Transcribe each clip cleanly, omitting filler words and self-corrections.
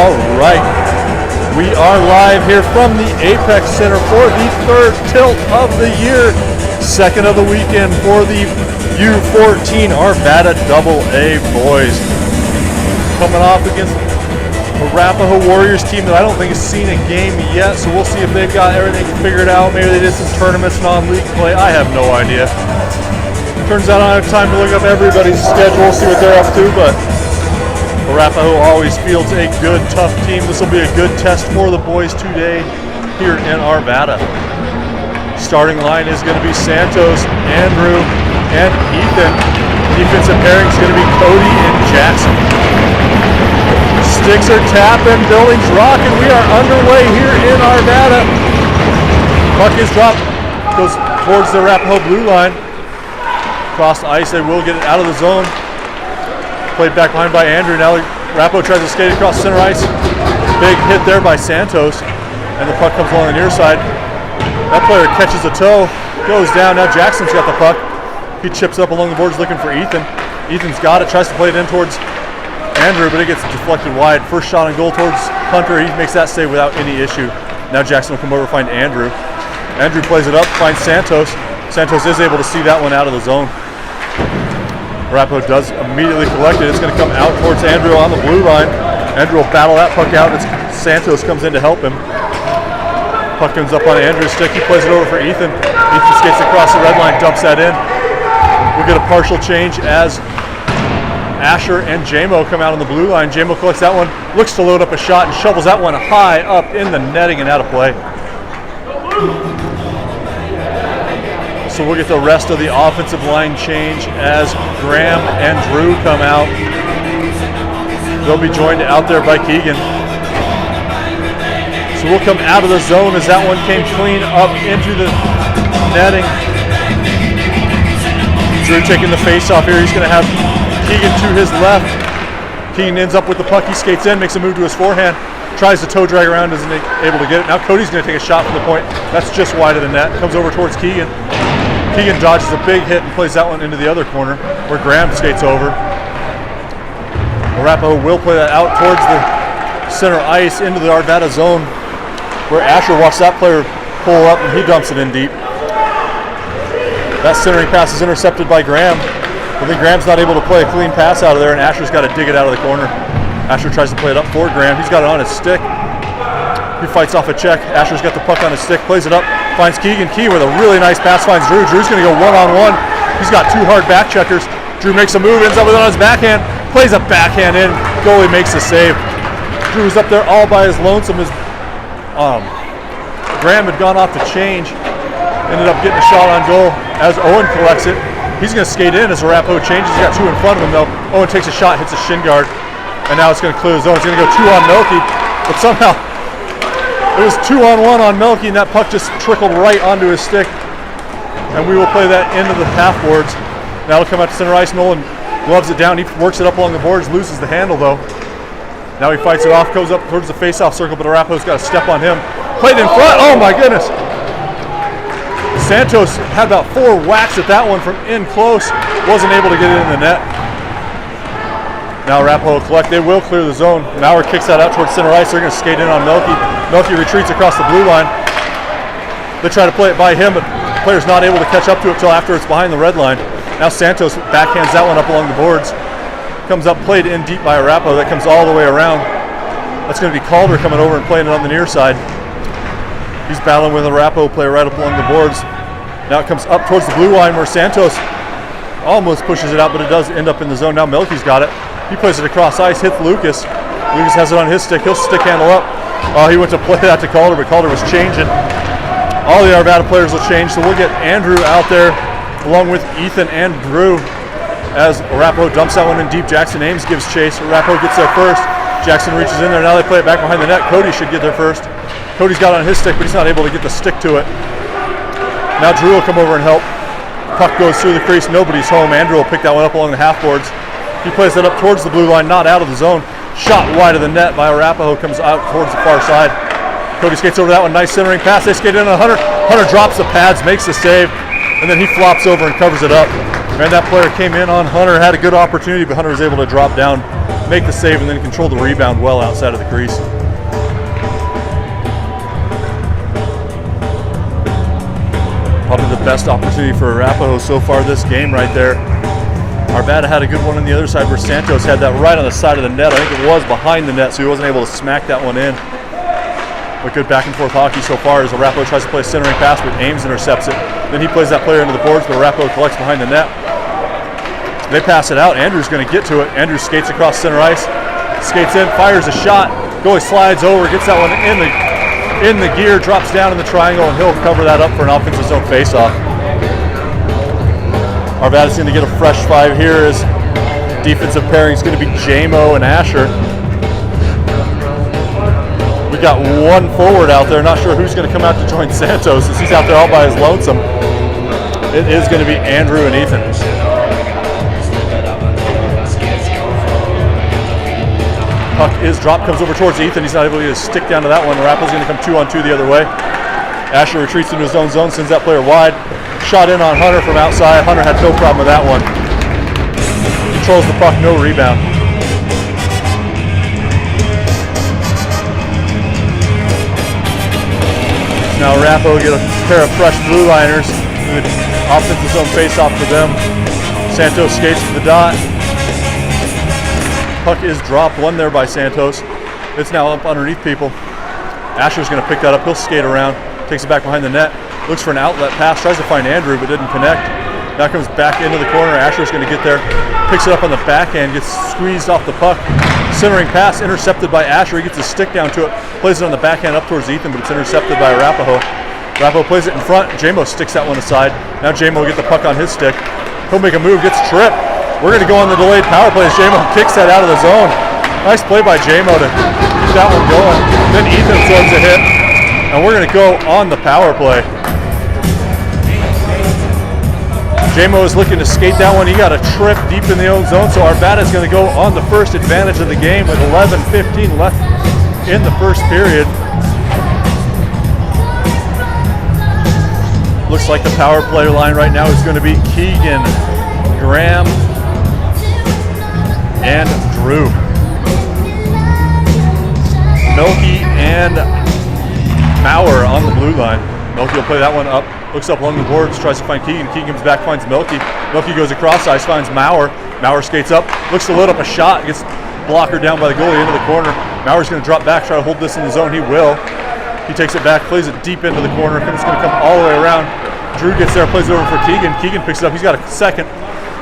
All right, we are live here from the Apex Center for the third tilt of the year, second of the weekend for the U14 Arvada AA boys. Coming off against the Arapahoe Warriors team that I don't think has seen a game yet, so we'll see if they've got everything figured out. Maybe they did some tournaments, non-league play. I have no idea. Turns out I don't have time to look up everybody's schedule, see what they're up to, but Arapahoe always fields a good, tough team. This will be a good test for the boys today here in Arvada. Starting line is going to be Santos, Andrew, and Ethan. Defensive pairing is going to be Cody and Jackson. Sticks are tapping, buildings rocking. We are underway here in Arvada. Puck is dropped, goes towards the Arapahoe blue line. Across the ice, they will get it out of the zone. Played back behind by Andrew. Now Arapahoe tries to skate across center ice. Big hit there by Santos. And the puck comes along the near side. That player catches a toe, goes down. Now Jackson's got the puck. He chips up along the boards looking for Ethan. Ethan's got it, tries to play it in towards Andrew, but it gets deflected wide. First shot on goal towards Hunter. He makes that save without any issue. Now Jackson will come over and find Andrew. Andrew plays it up, finds Santos. Santos is able to see that one out of the zone. Arapahoe does immediately collect it. It's going to come out towards Andrew on the blue line. Andrew will battle that puck out. Santos comes in to help him. Puck comes up on Andrew's stick. He plays it over for Ethan. Ethan skates across the red line, dumps that in. We'll get a partial change as Asher and Jamo come out on the blue line. Jamo collects that one, looks to load up a shot, and shovels that one high up in the netting and out of play. So we'll get the rest of the offensive line change as Graham and Drew come out. They'll be joined out there by Keegan. So we'll come out of the zone as that one came clean up into the netting. Drew taking the face off here. He's going to have Keegan to his left. Keegan ends up with the puck. He skates in, makes a move to his forehand. Tries to toe drag around, isn't able to get it. Now Cody's going to take a shot from the point. That's just wide of the net. Comes over towards Keegan. Keegan dodges a big hit and plays that one into the other corner where Graham skates over. Arapahoe will play that out towards the center ice into the Arvada zone where Asher watched that player pull up and he dumps it in deep. That centering pass is intercepted by Graham. I think Graham's not able to play a clean pass out of there and Asher's got to dig it out of the corner. Asher tries to play it up for Graham. He's got it on his stick. He fights off a check. Asher's got the puck on his stick, plays it up, finds Keegan. Key with a really nice pass, finds Drew. Drew's going to go one-on-one. He's got two hard back checkers. Drew makes a move, ends up with it on his backhand, plays a backhand in. Goalie makes the save. Drew's up there all by his lonesome. Graham had gone off the change. Ended up getting a shot on goal as Owen collects it. He's going to skate in as Arapahoe changes. He's got two in front of him, though. Owen takes a shot, hits a shin guard, and now it's going to clear the zone. It's going to go two on Melky, but somehow it was 2-on-1 on Melky, and that puck just trickled right onto his stick. And we will play that into the half boards. Now it'll come out to center ice. Nolan gloves it down. He works it up along the boards, loses the handle, though. Now he fights it off, goes up towards the face-off circle, but Arapahoe's got a step on him. Played in front. Oh, my goodness. Santos had about 4 whacks at that one from in close. Wasn't able to get it in the net. Now Arapahoe collect. They will clear the zone. Maurer kicks that out towards center ice. They're going to skate in on Melky. Melky retreats across the blue line. They try to play it by him, but the player's not able to catch up to it until after it's behind the red line. Now Santos backhands that one up along the boards. Comes up, played in deep by Arapahoe. That comes all the way around. That's going to be Calder coming over and playing it on the near side. He's battling with the Arapahoe player right up along the boards. Now it comes up towards the blue line where Santos almost pushes it out, but it does end up in the zone. Now Melky's got it. He plays it across ice, hits Lucas. Lucas has it on his stick. He'll stick handle up. He went to play that to Calder, but Calder was changing. All the Arvada players will change, so we'll get Andrew out there along with Ethan and Drew as Arapahoe dumps that one in deep. Jackson Ames gives chase. Arapahoe gets there first. Jackson reaches in there. Now they play it back behind the net. Cody should get there first. Cody's got it on his stick, but he's not able to get the stick to it. Now Drew will come over and help. Puck goes through the crease. Nobody's home. Andrew will pick that one up along the half boards. He plays it up towards the blue line, not out of the zone. Shot wide of the net by Arapahoe, comes out towards the far side. Cody skates over that one, nice centering pass. They skate in on Hunter. Hunter drops the pads, makes the save, and then he flops over and covers it up. Man, that player came in on Hunter, had a good opportunity, but Hunter was able to drop down, make the save, and then control the rebound well outside of the crease. Probably the best opportunity for Arapahoe so far this game right there. Arvada had a good one on the other side where Santos had that right on the side of the net. I think it was behind the net, so he wasn't able to smack that one in. But good back and forth hockey so far as Arapahoe tries to play a centering pass, but Ames intercepts it. Then he plays that player into the boards, but Arapahoe collects behind the net. They pass it out. Andrew's going to get to it. Andrew skates across center ice, skates in, fires a shot. Goalie slides over, gets that one in the gear, drops down in the triangle, and he'll cover that up for an offensive zone faceoff. Arvada's going to get a fresh 5 here as defensive pairing is going to be J-Mo and Asher. We got one forward out there. Not sure who's going to come out to join Santos since he's out there all by his lonesome. It is going to be Andrew and Ethan. Puck is dropped, comes over towards Ethan. He's not able to get a stick down to that one. Arapahoe's going to come 2-on-2 the other way. Asher retreats into his own zone, sends that player wide. Shot in on Hunter from outside. Hunter had no problem with that one. Controls the puck, no rebound. Now Arapahoe get a pair of fresh blue liners. Good offensive zone face-off for them. Santos skates to the dot. Puck is dropped, one there by Santos. It's now up underneath people. Asher's going to pick that up. He'll skate around, takes it back behind the net, looks for an outlet pass, tries to find Andrew, but didn't connect. Now comes back into the corner. Asher's going to get there, picks it up on the backhand, gets squeezed off the puck. Centering pass intercepted by Asher. He gets his stick down to it, plays it on the backhand up towards Ethan, but it's intercepted by Arapahoe. Arapahoe plays it in front. J-Mo sticks that one aside. Now J-Mo will get the puck on his stick. He'll make a move, gets tripped. We're going to go on the delayed power play as J-Mo kicks that out of the zone. Nice play by J-Mo to keep that one going. Then Ethan throws a hit, and we're going to go on the power play. J-Mo is looking to skate that one. He got a trip deep in the own zone, so Arvada is going to go on the first advantage of the game with 11:15 left in the first period. Looks like the power play line right now is going to be Keegan, Graham, and Drew. Milky and Maurer on the blue line. Milky will play that one up, looks up along the boards, tries to find Keegan. Keegan comes back, finds Milky. Milky goes across ice, finds Maurer. Maurer skates up, looks to load up a shot, gets blocker down by the goalie into the corner. Maurer's going to drop back, try to hold this in the zone. He will. He takes it back, plays it deep into the corner. It's going to come all the way around. Drew gets there, plays it over for Keegan. Keegan picks it up. He's got a second,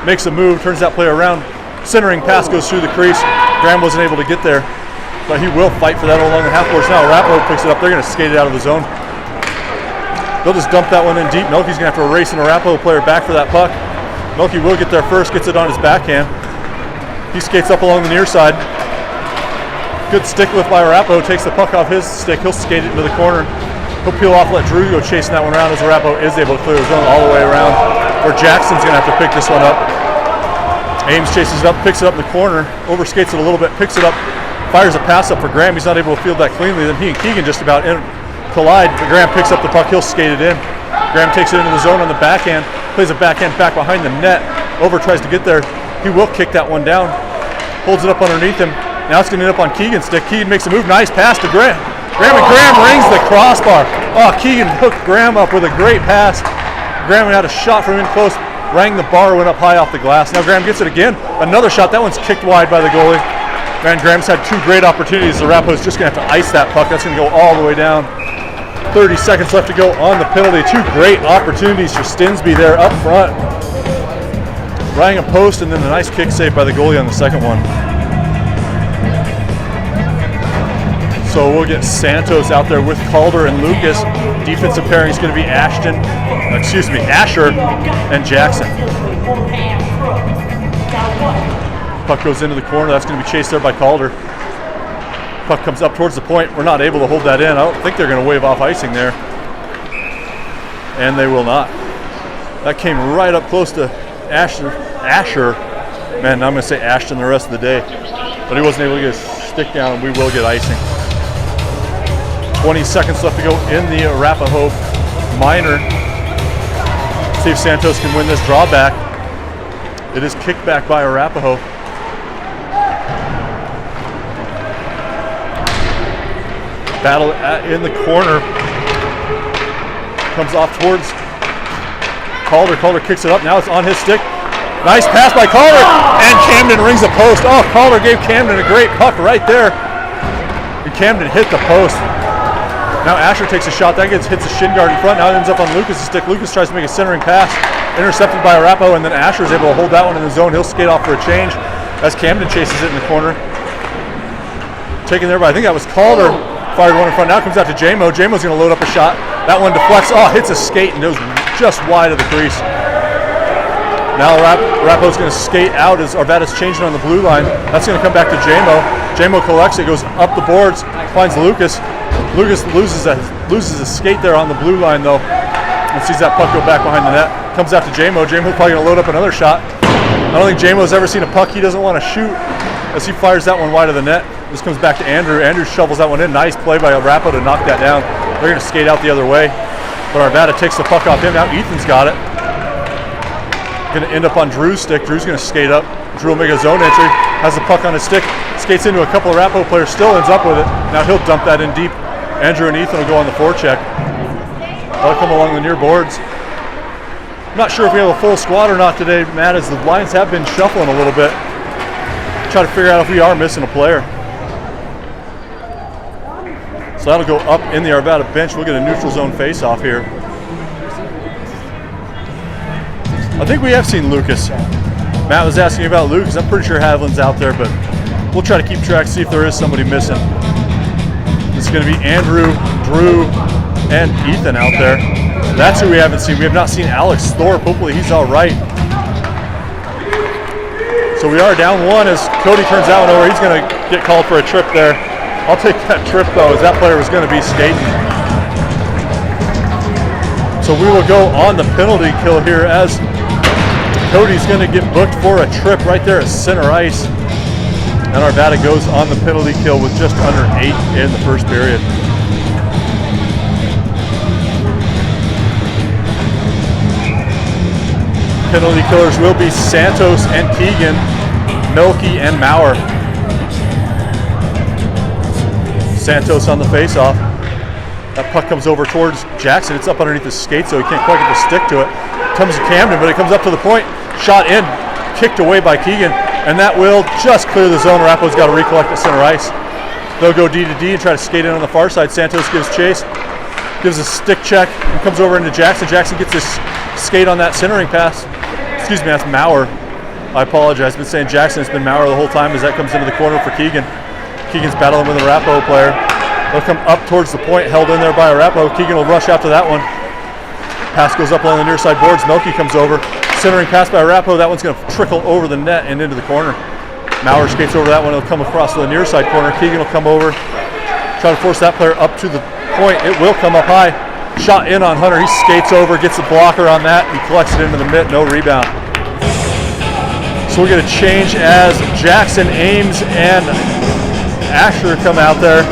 makes a move, turns that player around. Centering pass goes through the crease. Graham wasn't able to get there, but he will fight for that along the half boards. Now Arapahoe picks it up. They're going to skate it out of the zone. They'll just dump that one in deep. Milky's going to have to race an Arapahoe player back for that puck. Milky will get there first, gets it on his backhand. He skates up along the near side. Good stick lift by Arapahoe, takes the puck off his stick. He'll skate it into the corner. He'll peel off, let Drew go chasing that one around as Arapahoe is able to clear the zone all the way around. Where Jackson's going to have to pick this one up. Ames chases it up, picks it up in the corner, overskates it a little bit, picks it up, fires a pass up for Graham. He's not able to field that cleanly. Then he and Keegan just about collide. But Graham picks up the puck, he'll skate it in. Graham takes it into the zone on the backhand, plays a backhand back behind the net. Over tries to get there. He will kick that one down, holds it up underneath him. Now it's going to end up on Keegan's stick. Keegan makes a move, nice pass to Graham. Graham rings the crossbar. Oh, Keegan hooked Graham up with a great pass. Graham had a shot from in close, rang the bar, went up high off the glass. Now Graham gets it again. Another shot. That one's kicked wide by the goalie. Man, Graham's had two great opportunities. Arapahoe's just going to have to ice that puck. That's going to go all the way down. 30 seconds left to go on the penalty. Two great opportunities for Stinsby there up front. Rang a post and then a nice kick save by the goalie on the second one. So we'll get Santos out there with Calder and Lucas. Defensive pairing is going to be Asher and Jackson. Puck goes into the corner. That's going to be chased there by Calder. Puck comes up towards the point. We're not able to hold that in. I don't think they're going to wave off icing there. And they will not. That came right up close to Asher. Man, I'm going to say Ashton the rest of the day. But he wasn't able to get his stick down, and we will get icing. 20 seconds left to go in the Arapahoe minor. See if Santos can win this drawback. It is kicked back by Arapahoe. Battle in the corner. Comes off towards Calder. Calder kicks it up. Now it's on his stick. Nice pass by Calder. And Camden rings the post. Oh, Calder gave Camden a great puck right there. And Camden hit the post. Now Asher takes a shot. That hits the shin guard in front. Now it ends up on Lucas' stick. Lucas tries to make a centering pass. Intercepted by Arapahoe. And then Asher is able to hold that one in the zone. He'll skate off for a change as Camden chases it in the corner. Taken there by, I think that was Calder. Fired one in front. Now it comes out to J-Mo. J-Mo's going to load up a shot. That one deflects. Oh, hits a skate and goes just wide of the crease. Now Arapahoe's going to skate out as Arvada's changing on the blue line. That's going to come back to J-Mo. J-Mo collects it, goes up the boards, finds Lucas. Lucas loses a skate there on the blue line though, and sees that puck go back behind the net. Comes out to J-Mo. J-Mo's probably going to load up another shot. I don't think J-Mo's ever seen a puck he doesn't want to shoot as he fires that one wide of the net. This comes back to Andrew. Andrew shovels that one in. Nice play by Arapahoe to knock that down. They're going to skate out the other way, but Arvada takes the puck off him. Now Ethan's got it. Going to end up on Drew's stick. Drew's going to skate up. Drew will make a zone entry. Has the puck on his stick. Skates into a couple of Arapahoe players. Still ends up with it. Now he'll dump that in deep. Andrew and Ethan will go on the forecheck. They'll come along the near boards. I'm not sure if we have a full squad or not today, Matt, as the lines have been shuffling a little bit. Try to figure out if we are missing a player. So that'll go up in the Arvada bench. We'll get a neutral zone face-off here. I think we have seen Lucas. Matt was asking about Lucas. I'm pretty sure Haviland's out there, but we'll try to keep track, see if there is somebody missing. This is going to be Andrew, Drew, and Ethan out there. That's who we haven't seen. We have not seen Alex Thorpe. Hopefully he's all right. So we are down one as Cody turns that one over. He's going to get called for a trip there. I'll take that trip though, as that player was going to be skating. So we will go on the penalty kill here as Cody's going to get booked for a trip right there at center ice. And Arvada goes on the penalty kill with just under 8 in the first period. Penalty killers will be Santos and Keegan, Milky and Maurer. Santos on the face-off. That puck comes over towards Jackson. It's up underneath his skate, so he can't quite get the stick to it. Comes to Camden, but it comes up to the point. Shot in, kicked away by Keegan, and that will just clear the zone. Arapahoe's got to recollect at center ice. They'll go D to D and try to skate in on the far side. Santos gives chase, gives a stick check, and comes over into Jackson. Jackson gets his skate on that centering pass. Excuse me, that's Maurer. I apologize. I've been saying Jackson. It's been Maurer the whole time as that comes into the corner for Keegan. Keegan's battling with the Arapahoe player. They'll come up towards the point, held in there by Arapahoe. Keegan will rush after that one. Pass goes up along the near side boards. Milky comes over. Centering pass by Arapahoe. That one's going to trickle over the net and into the corner. Maurer skates over that one. It'll come across to the near side corner. Keegan will come over. Try to force that player up to the point. It will come up high. Shot in on Hunter. He skates over, gets the blocker on that. He collects it into the mitt. No rebound. So we're going to change as Jackson, Ames, and Asher come out there.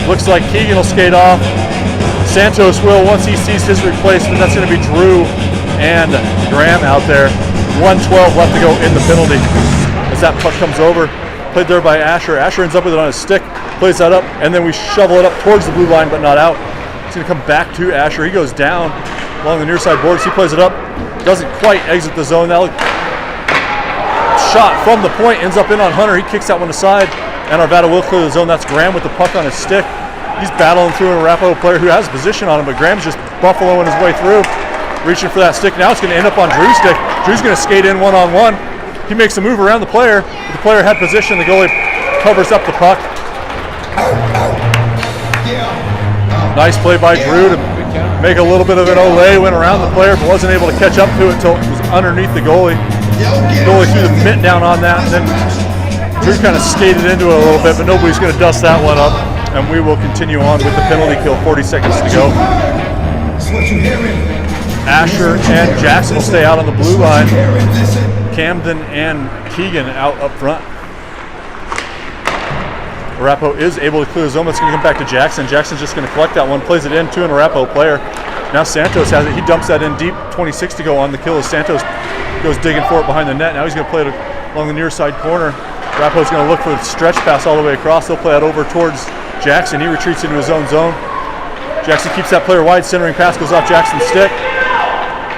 Looks like Keegan will skate off. Santos will once he sees his replacement. That's going to be Drew and Graham out there. 1:12 left to go in the penalty. As that puck comes over, played there by Asher. Asher ends up with it on his stick, plays that up, and then we shovel it up towards the blue line, but not out. It's going to come back to Asher. He goes down along the near side boards. He plays it up, doesn't quite exit the zone. That shot from the point ends up in on Hunter. He kicks that one aside, and Arvada will clear the zone. That's Graham with the puck on his stick. He's battling through an Arapahoe player who has a position on him, but Graham's just buffaloing his way through, reaching for that stick. Now it's going to end up on Drew's stick. Drew's going to skate in one-on-one. He makes a move around the player. The player had position. The goalie covers up the puck. Nice play by Drew to make a little bit of an olé. Went around the player, but wasn't able to catch up to it until it was underneath the goalie. The goalie threw the mitt down on that, and then Drew kind of skated into it a little bit, but nobody's going to dust that one up. And we will continue on with the penalty kill. 40 seconds to go. Asher and Jackson will stay out on the blue line. Camden and Keegan out up front. Arapahoe is able to clear the zone. It's going to come back to Jackson. Jackson's just going to collect that one, plays it in to an Arapahoe player. Now Santos has it. He dumps that in deep. 26 to go on the kill as Santos goes digging for it behind the net. Now he's going to play it along the near side corner. Arapahoe's going to look for the stretch pass all the way across. They'll play it over towards Jackson. He retreats into his own zone. Jackson keeps that player wide. Centering pass goes off Jackson's stick.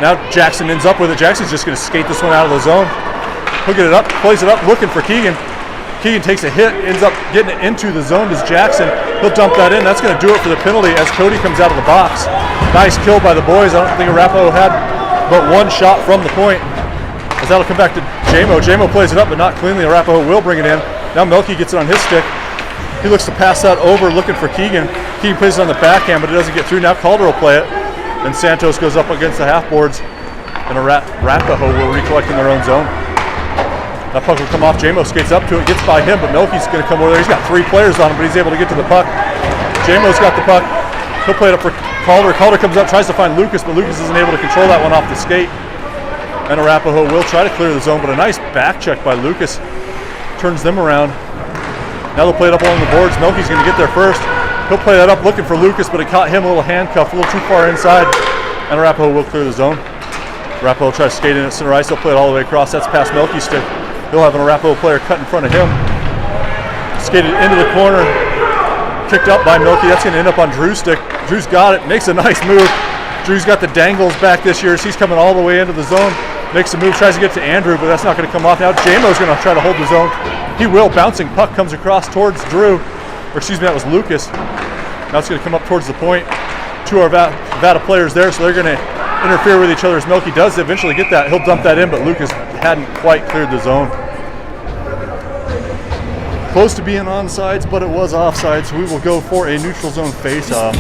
Now Jackson ends up with it. Jackson's just going to skate this one out of the zone. He'll get it up, plays it up, looking for Keegan. Keegan takes a hit, ends up getting it into the zone to Jackson. He'll dump that in. That's going to do it for the penalty as Cody comes out of the box. Nice kill by the boys. I don't think Arapahoe had but one shot from the point. As that'll come back to Jamo. Jamo plays it up, but not cleanly. Arapahoe will bring it in. Now Melky gets it on his stick. He looks to pass that over, looking for Keegan. Keegan plays it on the backhand, but it doesn't get through. Now Calder will play it. And Santos goes up against the half boards. And Arapahoe will recollect in their own zone. That puck will come off. Jamo skates up to it, gets by him, but Melky's going to come over there. He's got 3 players on him, but he's able to get to the puck. Jamo's got the puck. He'll play it up for Calder. Calder comes up, tries to find Lucas, but Lucas isn't able to control that one off the skate. And Arapahoe will try to clear the zone, but a nice back check by Lucas turns them around. Now they'll play it up along the boards. Melky's going to get there first. He'll play that up looking for Lucas, but it caught him a little handcuff, a little too far inside. And Arapahoe will clear the zone. Arapahoe tries to skate in at center ice. They'll play it all the way across. That's past Melky's stick. He'll have an Arapahoe player cut in front of him. Skated into the corner. Kicked up by Melky. That's going to end up on Drew's stick. Drew's got it. Makes a nice move. Drew's got the dangles back this year. So he's coming all the way into the zone. Makes a move. Tries to get to Andrew, but that's not going to come off. Now Jamo's going to try to hold the zone. He will. Bouncing puck comes across towards Drew. Or excuse me, that was Lucas. Now it's going to come up towards the point. 2 are Vada players there, so they're going to interfere with each other as Melky does eventually get that. He'll dump that in, but Lucas hadn't quite cleared the zone. Close to being onside, but it was offside, so we will go for a neutral zone face-off.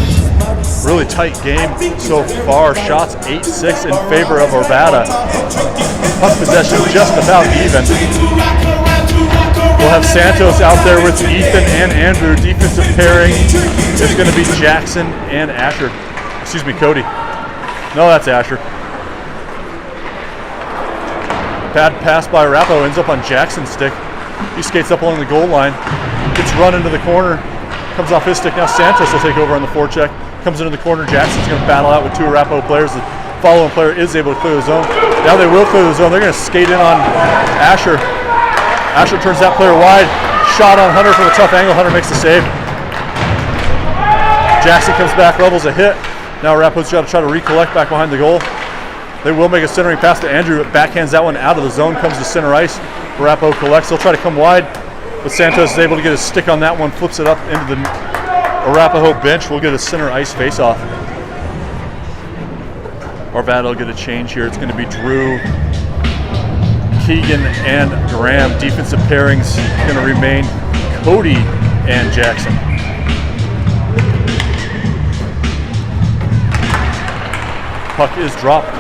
Really tight game so far. Shots 8-6 in favor of Arvada. Puck possession just about even. We'll have Santos out there with Ethan and Andrew. Defensive pairing is going to be Jackson and Asher. Excuse me, Cody. No, that's Asher. Bad pass by Arapahoe ends up on Jackson's stick. He skates up along the goal line, gets run into the corner, comes off his stick. Now Santos will take over on the forecheck. Comes into the corner. Jackson's going to battle out with 2 Arapahoe players. The following player is able to clear the zone. Now they will clear the zone. They're going to skate in on Asher. Asher turns that player wide. Shot on Hunter from a tough angle. Hunter makes the save. Jackson comes back, levels a hit. Now Arapahoe's got to try to recollect back behind the goal. They will make a centering pass to Andrew. Backhands that one out of the zone, comes to center ice. Arapahoe collects. They'll try to come wide, but Santos is able to get his stick on that one, flips it up into the Arapahoe bench. We'll get a center ice face-off. Arvada will get a change here. It's going to be Drew, Keegan, and Graham. Defensive pairings going to remain Cody and Jackson. Puck is dropped.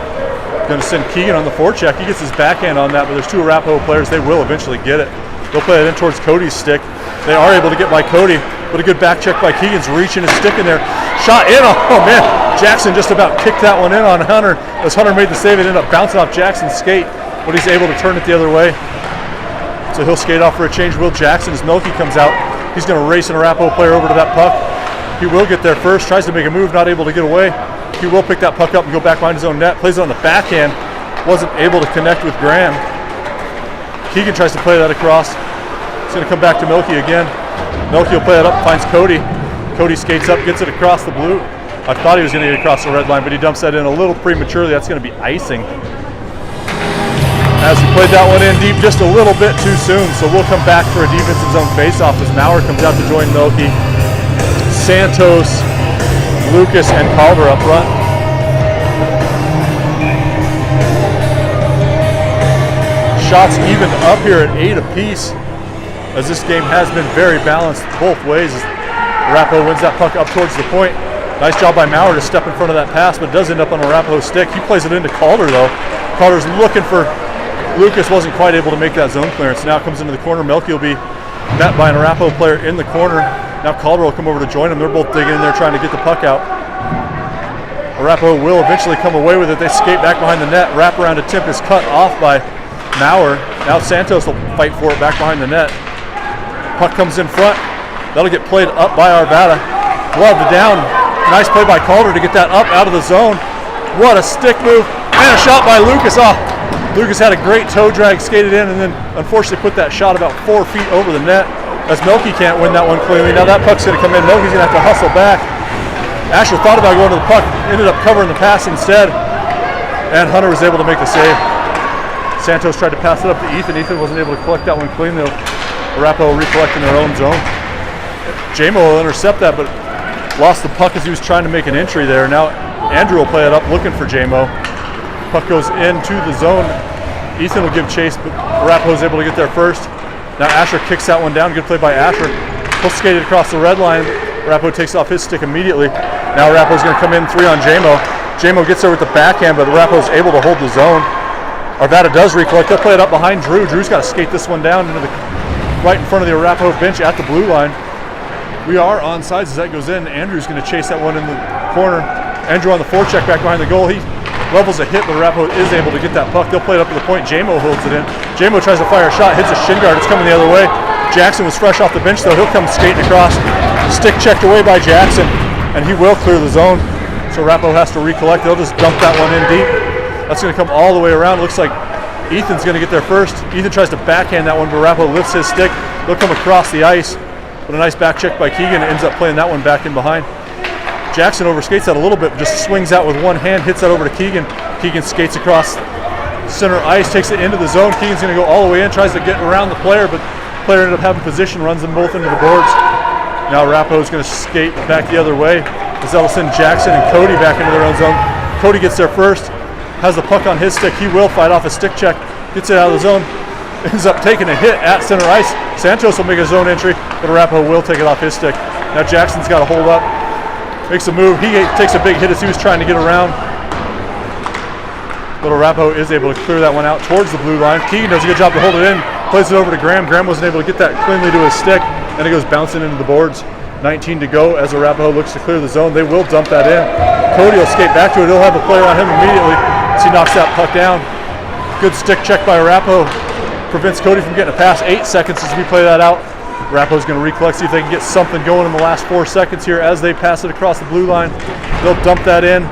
Going to send Keegan on the forecheck. He gets his backhand on that, but there's 2 Arapahoe players. They will eventually get it. They'll play it in towards Cody's stick. They are able to get by Cody, but a good back check by Keegan's reaching his stick in there. Shot in. Oh man, Jackson just about kicked that one in on Hunter. As Hunter made the save, it ended up bouncing off Jackson's skate, but he's able to turn it the other way. So he'll skate off for a change. Will Jackson, as Melky comes out, he's going to race an Arapahoe player over to that puck. He will get there first, tries to make a move, not able to get away. He will pick that puck up and go back behind his own net. Plays it on the backhand. Wasn't able to connect with Graham. Keegan tries to play that across. It's going to come back to Melky again. Melky will play it up, finds Cody. Cody skates up, gets it across the blue. I thought he was going to get across the red line, but he dumps that in a little prematurely. That's going to be icing. As he played that one in deep just a little bit too soon, so we'll come back for a defensive zone faceoff as Maurer comes out to join Melky. Santos, Lucas, and Calder up front. Shots evened up here at 8 apiece, as this game has been very balanced both ways. Arapahoe wins that puck up towards the point. Nice job by Maurer to step in front of that pass, but it does end up on Arapahoe's stick. He plays it into Calder though. Calder's looking for Lucas, wasn't quite able to make that zone clearance. Now comes into the corner. Melky will be met by an Arapahoe player in the corner. Now Calder will come over to join him. They're both digging in there trying to get the puck out. Arapahoe will eventually come away with it. They skate back behind the net. Wraparound attempt is cut off by Maurer. Now Santos will fight for it back behind the net. Puck comes in front. That'll get played up by Arvada. Glove to down. Nice play by Calder to get that up out of the zone. What a stick move. And a shot by Lucas. Oh, Lucas had a great toe drag, skated in, and then unfortunately put that shot about 4 feet over the net. As Melky can't win that one cleanly. Now that puck's going to come in. Melky's going to have to hustle back. Asher thought about going to the puck, ended up covering the pass instead, and Hunter was able to make the save. Santos tried to pass it up to Ethan. Ethan wasn't able to collect that one clean. Arapahoe recollect in their own zone. Jamo will intercept that, but lost the puck as he was trying to make an entry there. Now Andrew will play it up, looking for Jamo. Puck goes into the zone. Ethan will give chase, but Arapahoe's able to get there first. Now Asher kicks that one down. Good play by Asher. He'll skate it across the red line. Arapahoe takes off his stick immediately. Now Arapahoe's going to come in 3 on Jamo. Jamo gets there with the backhand, but Arapahoe's able to hold the zone. Arvada does recollect. They'll play it up behind Drew. Drew's got to skate this one down into the right in front of the Arapahoe bench at the blue line. We are on sides as that goes in. Andrew's going to chase that one in the corner. Andrew on the forecheck back behind the goal. He levels a hit, but Arapahoe is able to get that puck. They'll play it up to the point. Jamo holds it in. Jamo tries to fire a shot, hits a shin guard. It's coming the other way. Jackson was fresh off the bench, though. He'll come skating across. Stick checked away by Jackson, and he will clear the zone. So Arapahoe has to recollect. They'll just dump that one in deep. That's going to come all the way around. It looks like Ethan's going to get there first. Ethan tries to backhand that one, but Arapahoe lifts his stick. They'll come across the ice. But a nice back check by Keegan. Ends up playing that one back in behind. Jackson overskates that a little bit, just swings out with one hand, hits that over to Keegan. Keegan skates across center ice, takes it into the zone. Keegan's going to go all the way in, tries to get around the player, but the player ended up having position, runs them both into the boards. Now Arapahoe's going to skate back the other way. As that'll send Jackson and Cody back into their own zone. Cody gets there first, has the puck on his stick. He will fight off a stick check, gets it out of the zone, ends up taking a hit at center ice. Santos will make a zone entry, but Arapahoe will take it off his stick. Now Jackson's got to hold up, makes a move. He takes a big hit as he was trying to get around. But Arapahoe is able to clear that one out towards the blue line. Keegan does a good job to hold it in, plays it over to Graham. Graham wasn't able to get that cleanly to his stick, and it goes bouncing into the boards. 19 to go as Arapahoe looks to clear the zone. They will dump that in. Cody will skate back to it. He'll have a player on him immediately as he knocks that puck down. Good stick check by Arapahoe. Prevents Cody from getting a pass. 8 seconds as we play that out. Arapahoe's going to recollect, see if they can get something going in the last 4 seconds here as they pass it across the blue line. They'll dump that in.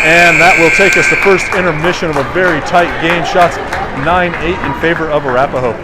And that will take us to first intermission of a very tight game. Shots 9-8 in favor of Arapahoe.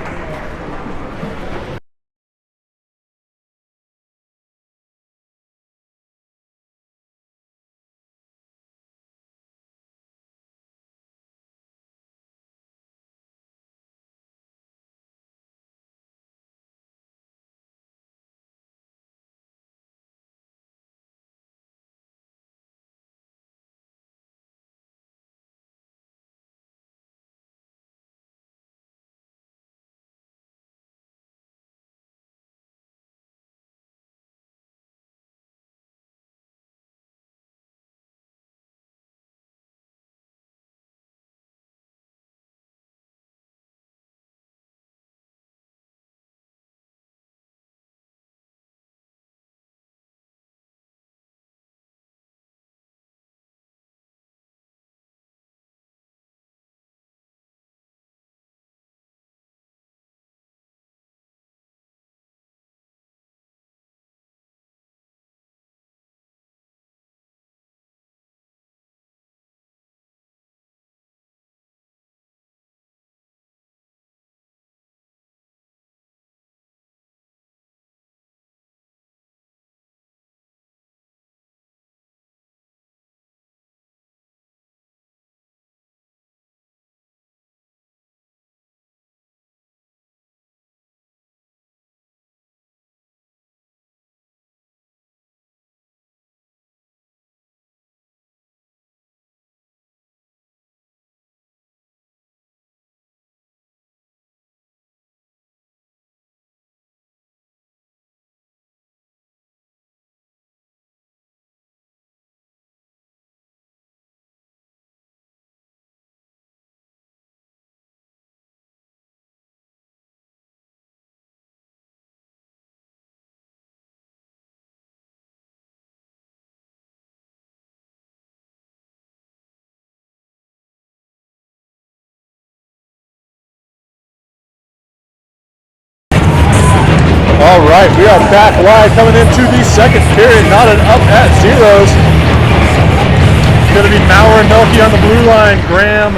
All right, we are back live coming into the second period, knotted up at zeros. It's going to be Maurer and Melky on the blue line, Graham,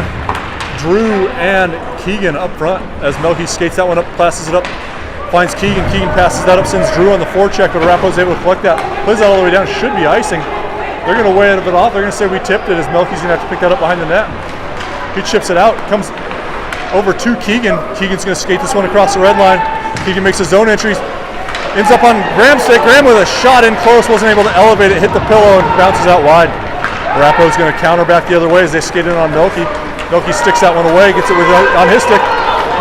Drew, and Keegan up front as Melky skates that one up, passes it up, finds Keegan. Keegan passes that up, sends Drew on the forecheck, but Arapahoe's able to collect that, plays that all the way down, should be icing. They're going to weigh it off. They're going to say we tipped it as Melky's going to have to pick that up behind the net. He chips it out, comes over to Keegan. Keegan's going to skate this one across the red line. Keegan makes his own entries, ends up on Graham's stick. Graham with a shot in close, wasn't able to elevate it, hit the pillow, and bounces out wide. Arapahoe's going to counter back the other way as they skate in on Melky. Melky sticks that one away, gets it on his stick.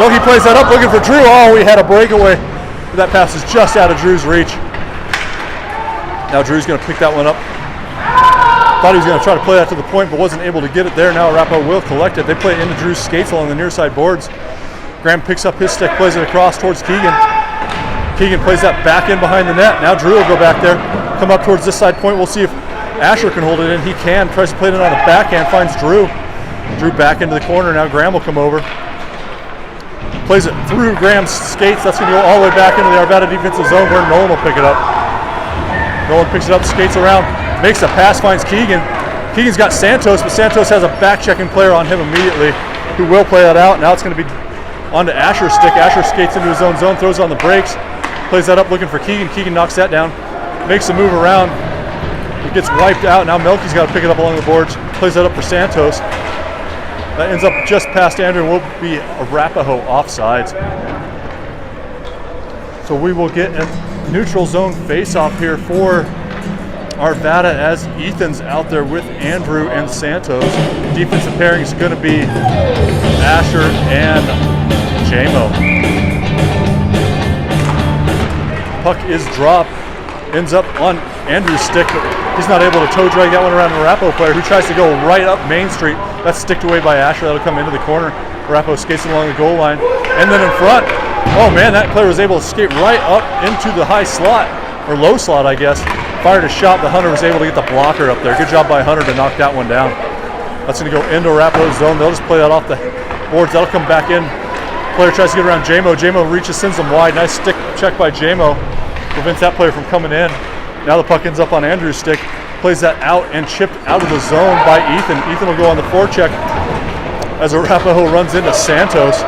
Melky plays that up, looking for Drew. Oh, we had a breakaway. That pass is just out of Drew's reach. Now Drew's going to pick that one up. Thought he was going to try to play that to the point, but wasn't able to get it there. Now Arapahoe will collect it. They play it into Drew's skates along the near side boards. Graham picks up his stick, plays it across towards Keegan. Keegan plays that back in behind the net. Now Drew will go back there, come up towards this side point. We'll see if Asher can hold it in. He can. Tries to play it in on the backhand, finds Drew. Drew back into the corner. Now Graham will come over. Plays it through Graham's skates. That's going to go all the way back into the Arvada defensive zone where Nolan will pick it up. Nolan picks it up, skates around, makes a pass, finds Keegan. Keegan's got Santos, but Santos has a back-checking player on him immediately who will play that out. Now it's going to be onto Asher's stick. Asher skates into his own zone, throws it on the brakes, plays that up looking for Keegan. Keegan knocks that down, makes a move around. It gets wiped out. Now Melky's got to pick it up along the boards, plays that up for Santos. That ends up just past Andrew and will be Arapahoe offsides. So we will get a neutral zone face-off here for Arvada as Ethan's out there with Andrew and Santos. Defensive pairing is going to be Asher and J-Mo. Puck is dropped, ends up on Andrew's stick, but he's not able to toe drag that one around an Arapahoe player who tries to go right up Main Street. That's sticked away by Asher. That'll come into the corner. Arapahoe skates along the goal line. And then in front, oh man, that player was able to skate right up into the high slot, or low slot, I guess. Fired a shot, but Hunter was able to get the blocker up there. Good job by Hunter to knock that one down. That's going to go into Arapahoe's zone. They'll just play that off the boards. That'll come back in. Player tries to get around J-Mo. J-Mo reaches, sends them wide. Nice stick check by J-Mo. Prevents that player from coming in. Now the puck ends up on Andrew's stick. Plays that out and chipped out of the zone by Ethan. Ethan will go on the forecheck as Arapahoe runs into Santos.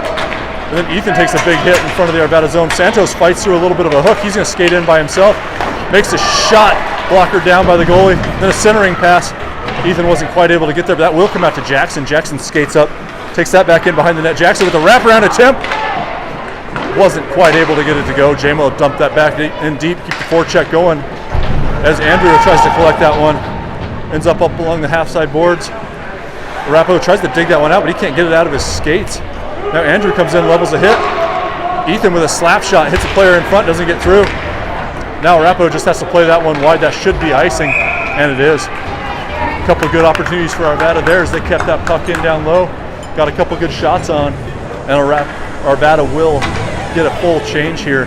And then Ethan takes a big hit in front of the Arvada zone. Santos fights through a little bit of a hook. He's going to skate in by himself. Makes a shot, blocker down by the goalie. Then a centering pass. Ethan wasn't quite able to get there, but that will come out to Jackson. Jackson skates up, takes that back in behind the net. Jackson with a wraparound attempt. Wasn't quite able to get it to go. J-Mo dumped that back in deep, keep the forecheck going. As Andrew tries to collect that one, ends up along the half side boards. Arapahoe tries to dig that one out, but he can't get it out of his skates. Now Andrew comes in, levels a hit. Ethan with a slap shot, hits a player in front, doesn't get through. Now Arapahoe just has to play that one wide. That should be icing, and it is. A couple of good opportunities for Arvada there as they kept that puck in down low. Got a couple good shots on, and Arvada will get a full change here,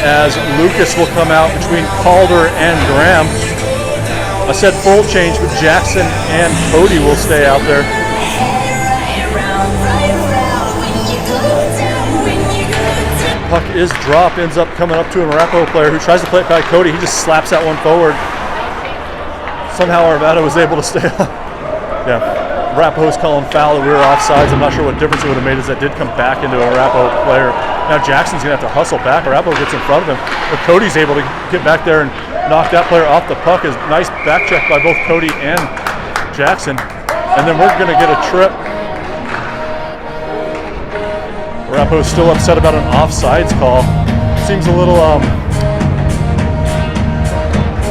as Lucas will come out between Calder and Graham. I said full change, but Jackson and Cody will stay out there. Puck is dropped, ends up coming up to an Arapahoe player who tries to play it by Cody. He just slaps that one forward. Somehow Arvada was able to stay up. Yeah, Arapahoe's calling foul that we were offsides. I'm not sure what difference it would have made as that did come back into an Arapahoe player. Now Jackson's going to have to hustle back. Arapahoe gets in front of him, but Cody's able to get back there and knock that player off the puck. Is nice back check by both Cody and Jackson. And then we're going to get a trip. Arapahoe's still upset about an offsides call. Seems a little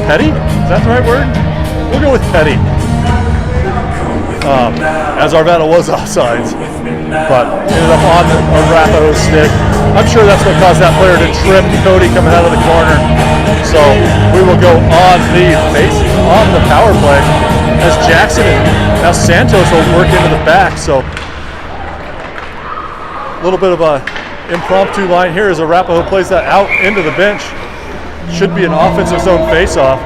petty? Is that the right word? We'll go with petty. As Arvada was offsides, but ended up on the Arapahoe stick. I'm sure that's what caused that player to trip Cody coming out of the corner. So we will go on the power play as Jackson and now Santos will work into the back. So a little bit of a impromptu line here as Arapahoe plays that out into the bench. Should be an offensive zone face-off.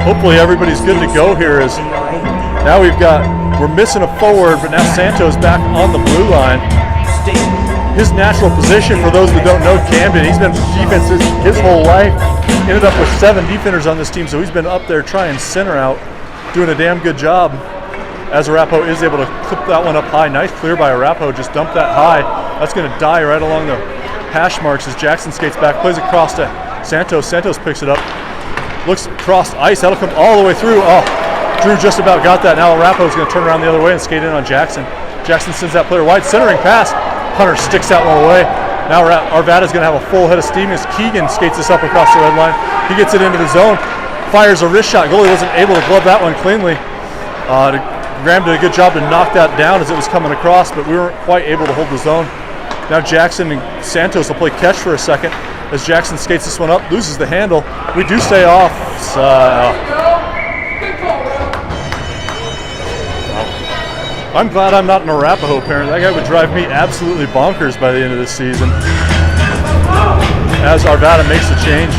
Hopefully everybody's good to go here as now we're missing a forward, but now Santos back on the blue line. his natural position, for those that don't know Camden, he's been defense his whole life. Ended up with 7 defenders on this team, so he's been up there trying center out, doing a damn good job. As Arapahoe is able to clip that one up high. Nice clear by Arapahoe, just dump that high. That's going to die right along the hash marks as Jackson skates back, plays across to Santos. Santos picks it up, looks across ice, that'll come all the way through. Oh, Drew just about got that. Now Arapahoe's going to turn around the other way and skate in on Jackson. Jackson sends that player wide, centering pass. Hunter sticks that one away. Now Arvada's going to have a full head of steam as Keegan skates this up across the red line. He gets it into the zone, fires a wrist shot. Goalie wasn't able to glove that one cleanly. Graham did a good job to knock that down as it was coming across, but we weren't quite able to hold the zone. Now Jackson and Santos will play catch for a second as Jackson skates this one up, loses the handle. We do stay off. I'm glad I'm not an Arapahoe parent. That guy would drive me absolutely bonkers by the end of this season. As Arvada makes the change.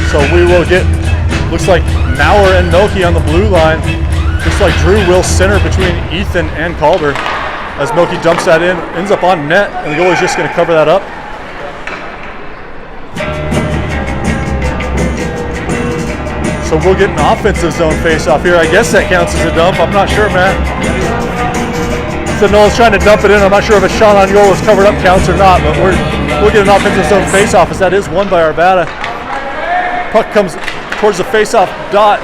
So we will get, looks like Maurer and Milky on the blue line. Looks like Drew will center between Ethan and Calder as Milky dumps that in, ends up on net, and the goalie's just going to cover that up. So we'll get an offensive zone face-off here. I guess that counts as a dump. I'm not sure, Matt. So Noel's trying to dump it in. I'm not sure if a shot on goal is covered up counts or not, but we'll get an offensive zone face-off as that is won by Arvada. Puck comes towards the face-off dot.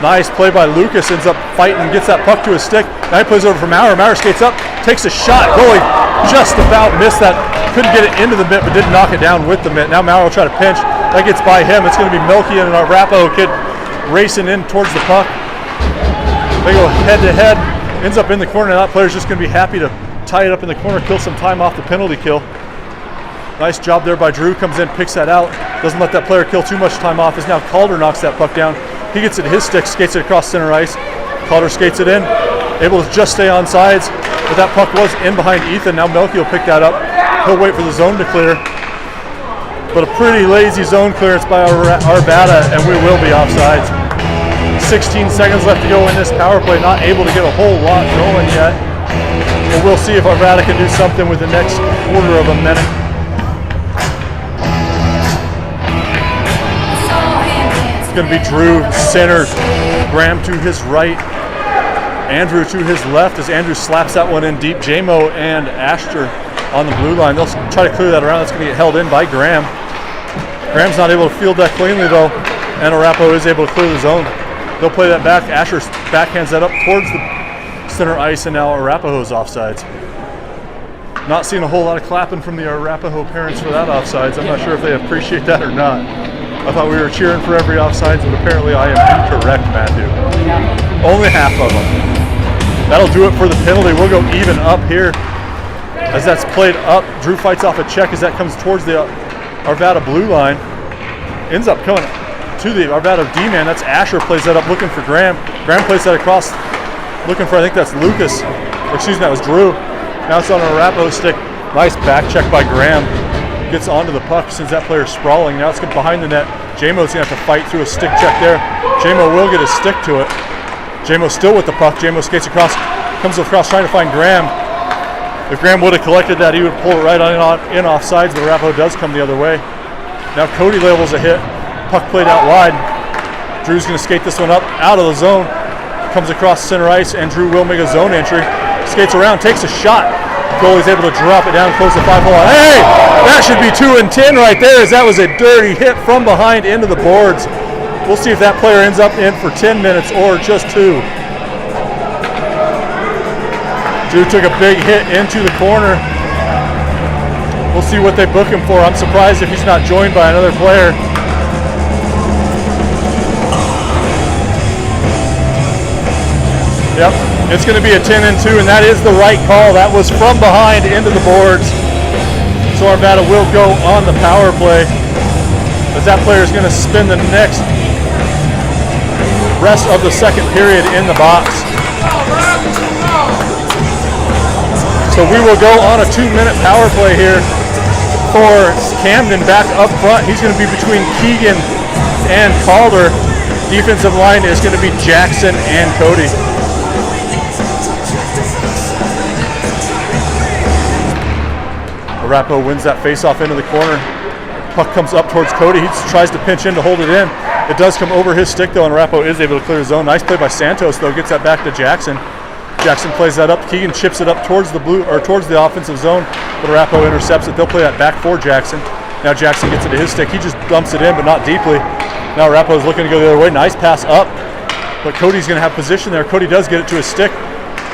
Nice play by Lucas, ends up fighting, gets that puck to his stick. Now he plays over for Maurer. Maurer skates up, takes a shot. Goalie just about missed that. Couldn't get it into the mitt, but did knock it down with the mitt. Now Maurer will try to pinch. That gets by him. It's going to be Milky and an Arapahoe kid racing in towards the puck. They go head-to-head. Ends up in the corner. Now that player's just going to be happy to tie it up in the corner, kill some time off the penalty kill. Nice job there by Drew. Comes in, picks that out. Doesn't let that player kill too much time off. As now Calder knocks that puck down. He gets it his stick, skates it across center ice. Calder skates it in, able to just stay on sides, but that puck was in behind Ethan. Now Milky will pick that up. He'll wait for the zone to clear. But a pretty lazy zone clearance by Arvada, and we will be offsides. 16 seconds left to go in this power play. Not able to get a whole lot going yet. But we'll see if Arvada can do something with the next quarter of a minute. Going to be Drew center, Graham to his right, Andrew to his left as Andrew slaps that one in deep. J-Mo and Asher on the blue line. They'll try to clear that around. That's going to get held in by Graham. Graham's not able to field that cleanly though, and Arapahoe is able to clear the zone. They'll play that back. Asher backhands that up towards the center ice, and now Arapahoe's offsides. Not seeing a whole lot of clapping from the Arapahoe parents for that offsides. I'm not sure if they appreciate that or not. I thought we were cheering for every offsides, but apparently I am incorrect, Matthew. Only half of them. That'll do it for the penalty. We'll go even up here. As that's played up, Drew fights off a check as that comes towards the Arvada blue line. Ends up coming to the Arvada D-man. That's Asher, plays that up looking for Graham. Graham plays that across, looking for, I think that's Lucas. Or excuse me, that was Drew. Now it's on an Arapahoe stick. Nice back check by Graham. Gets onto the puck, sends that player sprawling. Now it's behind the net. J-Mo's going to have to fight through a stick check there. J-Mo will get a stick to it. J-Mo still with the puck. J-Mo skates across, comes across trying to find Graham. If Graham would have collected that, he would pull it right in offsides, but Arapahoe does come the other way. Now Cody levels a hit. Puck played out wide. Drew's going to skate this one up out of the zone. Comes across center ice, and Drew will make a zone entry. Skates around, takes a shot. Goalie's able to drop it down, close the 5-hole. Hey, that should be 2 and 10 right there, as that was a dirty hit from behind into the boards. We'll see if that player ends up in for 10 minutes or just 2. Drew took a big hit into the corner. We'll see what they book him for. I'm surprised if he's not joined by another player. Yep, it's going to be a 10 and 2, and that is the right call. That was from behind into the boards. So Arvada will go on the power play, as that player is going to spend the next rest of the second period in the box. So we will go on a 2-minute power play here for Camden back up front. He's going to be between Keegan and Calder. Defensive line is going to be Jackson and Cody. Arapahoe wins that face-off into the corner. Puck comes up towards Cody. He tries to pinch in to hold it in. It does come over his stick though, and Arapahoe is able to clear the zone. Nice play by Santos though. Gets that back to Jackson. Jackson plays that up. Keegan chips it up towards the towards the offensive zone, but Arapahoe intercepts it. They'll play that back for Jackson. Now Jackson gets it to his stick. He just dumps it in, but not deeply. Now Arapahoe's looking to go the other way. Nice pass up, but Cody's going to have position there. Cody does get it to his stick.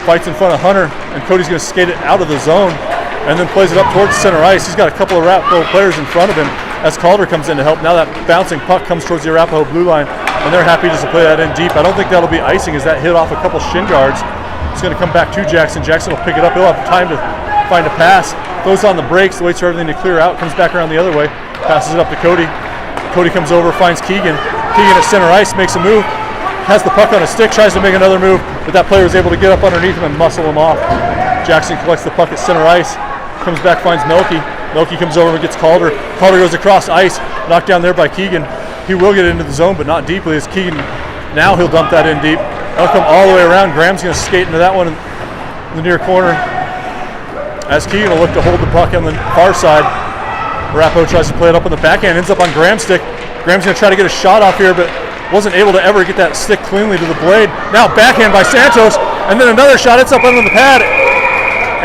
Fights in front of Hunter, and Cody's going to skate it out of the zone, and then plays it up towards center ice. He's got a couple of Arapahoe players in front of him as Calder comes in to help. Now that bouncing puck comes towards the Arapahoe blue line, and they're happy just to play that in deep. I don't think that'll be icing as that hit off a couple shin guards. It's going to come back to Jackson. Jackson will pick it up. He'll have time to find a pass. Throws on the brakes, waits for everything to clear out, comes back around the other way, passes it up to Cody. Cody comes over, finds Keegan. Keegan at center ice, makes a move, has the puck on his stick, tries to make another move, but that player was able to get up underneath him and muscle him off. Jackson collects the puck at center ice, comes back, finds Melky. Melky comes over and gets Calder. Calder goes across ice, knocked down there by Keegan. He will get into the zone, but not deeply as Keegan, now he'll dump that in deep. That'll come all the way around. Graham's going to skate into that one in the near corner as Keegan will look to hold the puck on the far side. Arapahoe tries to play it up on the backhand, ends up on Graham's stick. Graham's going to try to get a shot off here, but wasn't able to ever get that stick cleanly to the blade. Now backhand by Santos, and then another shot. It's up under the pad,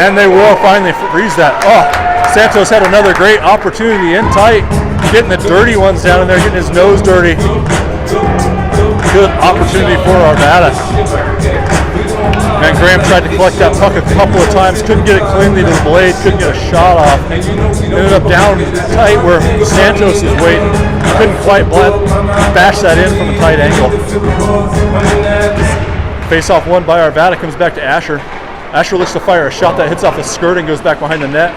and they will finally freeze that. Oh, Santos had another great opportunity in tight, getting the dirty ones down in there, getting his nose dirty. Good opportunity for Arvada. And Graham tried to collect that puck a couple of times, couldn't get it cleanly to the blade, couldn't get a shot off. Ended up down tight where Santos is waiting. Couldn't quite bash that in from a tight angle. Face-off won by Arvada, comes back to Asher. Asher looks to fire a shot that hits off the skirt and goes back behind the net.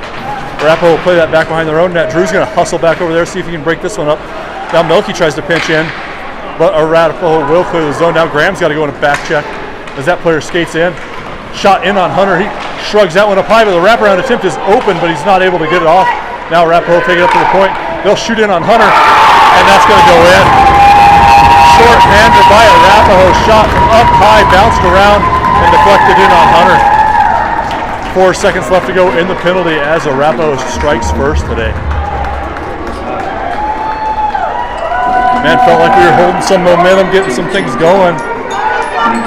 Arapahoe will play that back behind their own net. Drew's going to hustle back over there, see if he can break this one up. Now Melky tries to pinch in, but Arapahoe will clear the zone. Now Graham's got to go in a back check as that player skates in. Shot in on Hunter. He shrugs that one up high, but the wraparound attempt is open, but he's not able to get it off. Now Arapahoe take it up to the point. They'll shoot in on Hunter, and that's going to go in. Short-handed by Arapahoe. Shot from up high, bounced around, and deflected in on Hunter. 4 seconds left to go in the penalty as Arapahoe strikes first today. Man, felt like we were holding some momentum, getting some things going.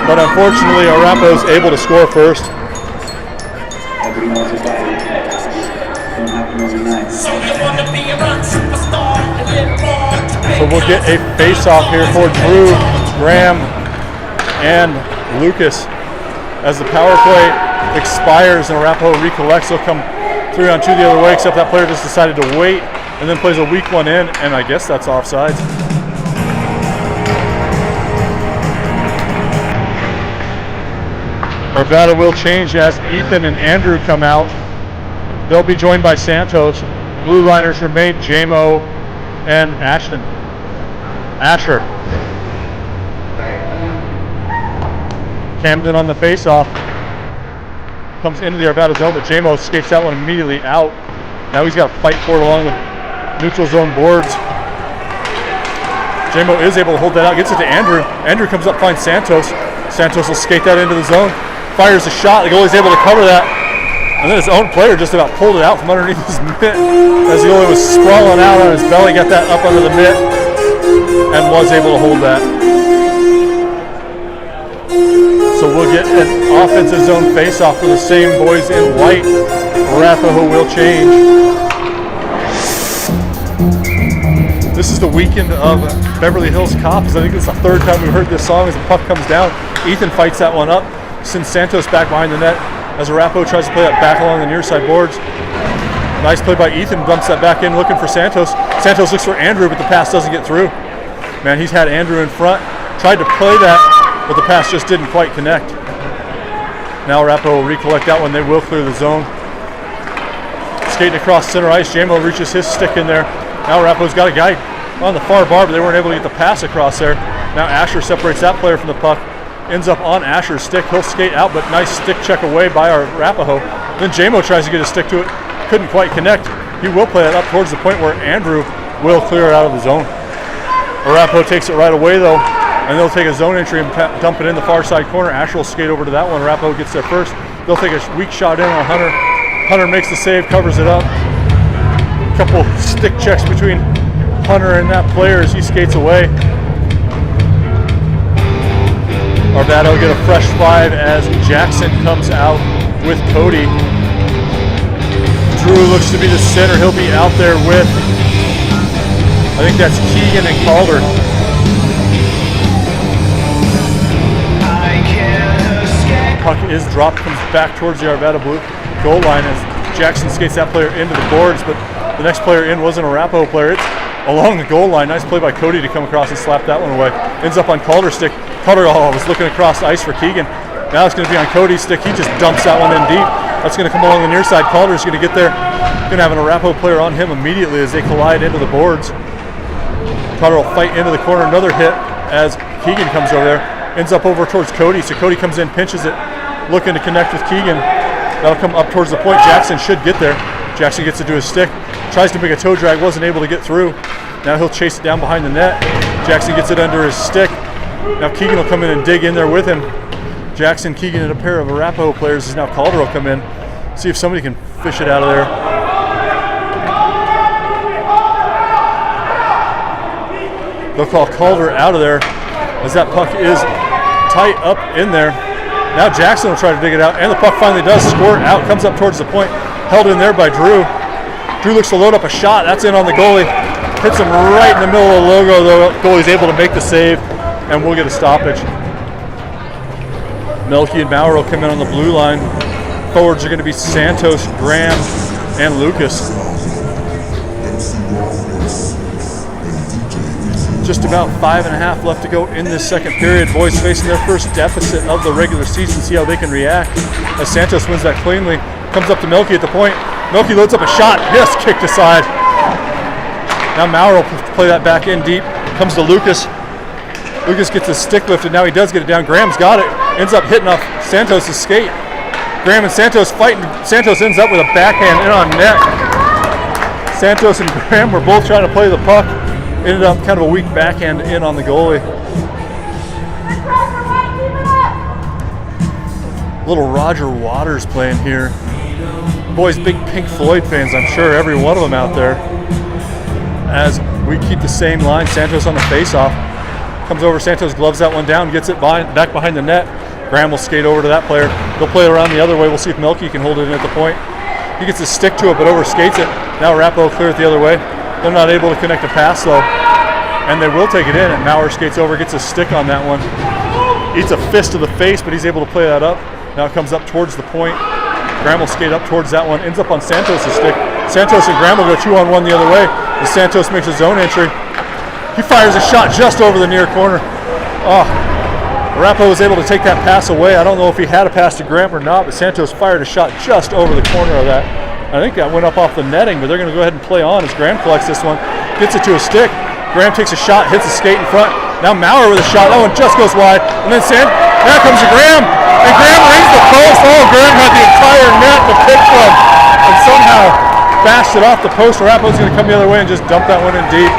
But unfortunately, Arapahoe's able to score first. So we'll get a face-off here for Drew, Graham, and Lucas. As the power play expires and Arapahoe recollects, they'll come 3-on-2 the other way, except that player just decided to wait and then plays a weak one in, and I guess that's offsides. Arvada will change as Ethan and Andrew come out. They'll be joined by Santos. Blue liners remain JMO and Asher. Camden on the face-off. Comes into the Arvada zone, but JMO skates that one immediately out. Now he's got to fight for it along the neutral zone boards. JMO is able to hold that out, gets it to Andrew. Andrew comes up, finds Santos. Santos will skate that into the zone. Fires a shot, the goalie's able to cover that, and then his own player just about pulled it out from underneath his mitt as the goalie was sprawling out on his belly, got that up under the mitt, and was able to hold that. So we'll get an offensive zone face-off for the same boys in white. Arapahoe will change. This is the weekend of Beverly Hills Cops. I think it's the third time we've heard this song as the puck comes down. Ethan fights that one up, sends Santos back behind the net as Arapahoe tries to play that back along the near side boards. Nice play by Ethan, dumps that back in looking for Santos. Santos looks for Andrew, but the pass doesn't get through. Man, he's had Andrew in front, tried to play that, but the pass just didn't quite connect. Now Arapahoe will recollect that one. They will clear the zone. Skating across center ice, JMO reaches his stick in there. Now Arapahoe's got a guy on the far bar, but they weren't able to get the pass across there. Now Asher separates that player from the puck. Ends up on Asher's stick. He'll skate out, but nice stick check away by our Arapahoe. Then JMO tries to get a stick to it. Couldn't quite connect. He will play it up towards the point where Andrew will clear it out of the zone. Arapahoe takes it right away though, and they'll take a zone entry and dump it in the far side corner. Asher will skate over to that one. Arapahoe gets there first. They'll take a weak shot in on Hunter. Hunter makes the save, covers it up. couple stick checks between Hunter and that player as he skates away. Arvada will get a fresh 5 as Jackson comes out with Cody. Drew looks to be the center. He'll be out there with, I think that's Keegan and Calder. Puck is dropped, comes back towards the Arvada blue goal line as Jackson skates that player into the boards, but the next player in wasn't a Arapahoe player. It's along the goal line. Nice play by Cody to come across and slap that one away. Ends up on Calder's stick. Calder was looking across the ice for Keegan. Now it's going to be on Cody's stick. He just dumps that one in deep. That's going to come along the near side. Calder's going to get there. Going to have an Arapahoe player on him immediately as they collide into the boards. Calder will fight into the corner. Another hit as Keegan comes over there. Ends up over towards Cody. So Cody comes in, pinches it, looking to connect with Keegan. That'll come up towards the point. Jackson should get there. Jackson gets it to his stick. Tries to make a toe drag. Wasn't able to get through. Now he'll chase it down behind the net. Jackson gets it under his stick. Now Keegan will come in and dig in there with him. Jackson, Keegan, and a pair of Arapahoe players is now Calder will come in. See if somebody can fish it out of there. They'll call Calder out of there as that puck is tight up in there. Now Jackson will try to dig it out, and the puck finally does squirt out, comes up towards the point, held in there by Drew. Drew looks to load up a shot. That's in on the goalie. Hits him right in the middle of the logo, though. Goalie's able to make the save, and we'll get a stoppage. Melky and Bauer will come in on the blue line. Forwards are going to be Santos, Graham, and Lucas. Just about 5.5 left to go in this second period. Boys facing their first deficit of the regular season. See how they can react as Santos wins that cleanly. Comes up to Melky at the point. Melky loads up a shot. Yes, kicked aside. Now Maurer will play that back in deep. Comes to Lucas. Lucas gets his stick lifted. Now he does get it down. Graham's got it. Ends up hitting off Santos' skate. Graham and Santos fighting. Santos ends up with a backhand in on net. Santos and Graham were both trying to play the puck. Ended up kind of a weak backhand in on the goalie. Little Roger Waters playing here. Boys, big Pink Floyd fans, I'm sure, every one of them out there. As we keep the same line, Santos on the face-off. Comes over, Santos gloves that one down, gets it back behind the net. Graham will skate over to that player. They'll play it around the other way. We'll see if Melky can hold it in at the point. He gets his stick to it, but overskates it. Now Arapahoe clear it the other way. They're not able to connect a pass, though. And they will take it in, and Maurer skates over, gets a stick on that one. Eats a fist to the face, but he's able to play that up. Now it comes up towards the point. Graham will skate up towards that one. Ends up on Santos' stick. Santos and Graham will go 2-on-1 the other way as Santos makes his own entry. He fires a shot just over the near corner. Arapahoe was able to take that pass away. I don't know if he had a pass to Graham or not, but Santos fired a shot just over the corner of that. I think that went up off the netting, but they're going to go ahead and play on as Graham collects this one. Gets it to a stick. Graham takes a shot, hits the skate in front. Now Maurer with a shot. That one just goes wide. And then now comes to Graham. And Graham rings the post. Graham had the entire net to pick from. And somehow bashed it off the post. Arapahoe's going to come the other way and just dump that one in deep.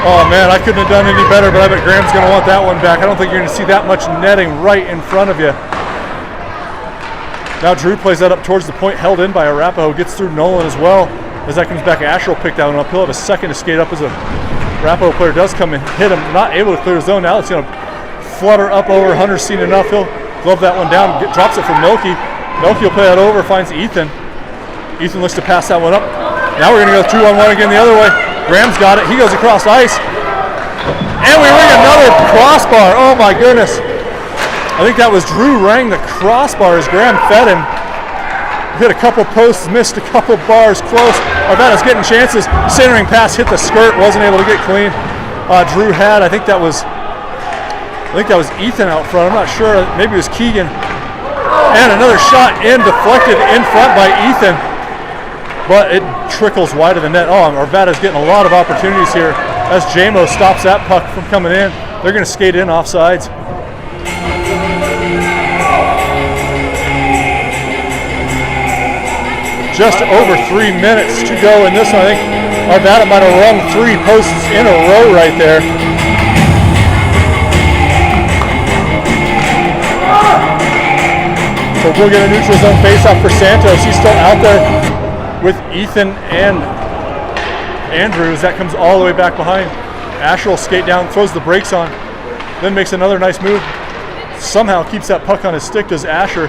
Oh man, I couldn't have done any better, but I bet Graham's going to want that one back. I don't think you're going to see that much netting right in front of you. Now Drew plays that up towards the point, held in by Arapahoe. Gets through Nolan as well. As that comes back, Asher will pick that one up. He'll have a second to skate up as a Arapahoe player does come and hit him. Not able to clear his zone. Now it's going to flutter up over. Hunter's seen enough. He'll glove that one down. Drops it for Melky. Melky will play that over. Finds Ethan. Ethan looks to pass that one up. Now we're going to go 2-on-1 again the other way. Graham's got it. He goes across ice. And we ring another crossbar. Oh my goodness. I think that was Drew rang the crossbar as Graham fed him. Hit a couple posts, missed a couple bars close. Arvada's getting chances. Centering pass hit the skirt, wasn't able to get clean. Drew had, I think that was Ethan out front. I'm not sure. Maybe it was Keegan. And another shot deflected in front by Ethan. But it trickles wide of the net. Arvada's getting a lot of opportunities here as JMO stops that puck from coming in. They're going to skate in offsides. Just over 3 minutes to go in this one. I think Arvada might have rung 3 posts in a row right there. So we'll get a neutral zone faceoff for Santos. He's still out there with Ethan and Andrew as that comes all the way back behind. Asher will skate down, throws the brakes on, then makes another nice move. Somehow keeps that puck on his stick, does Asher.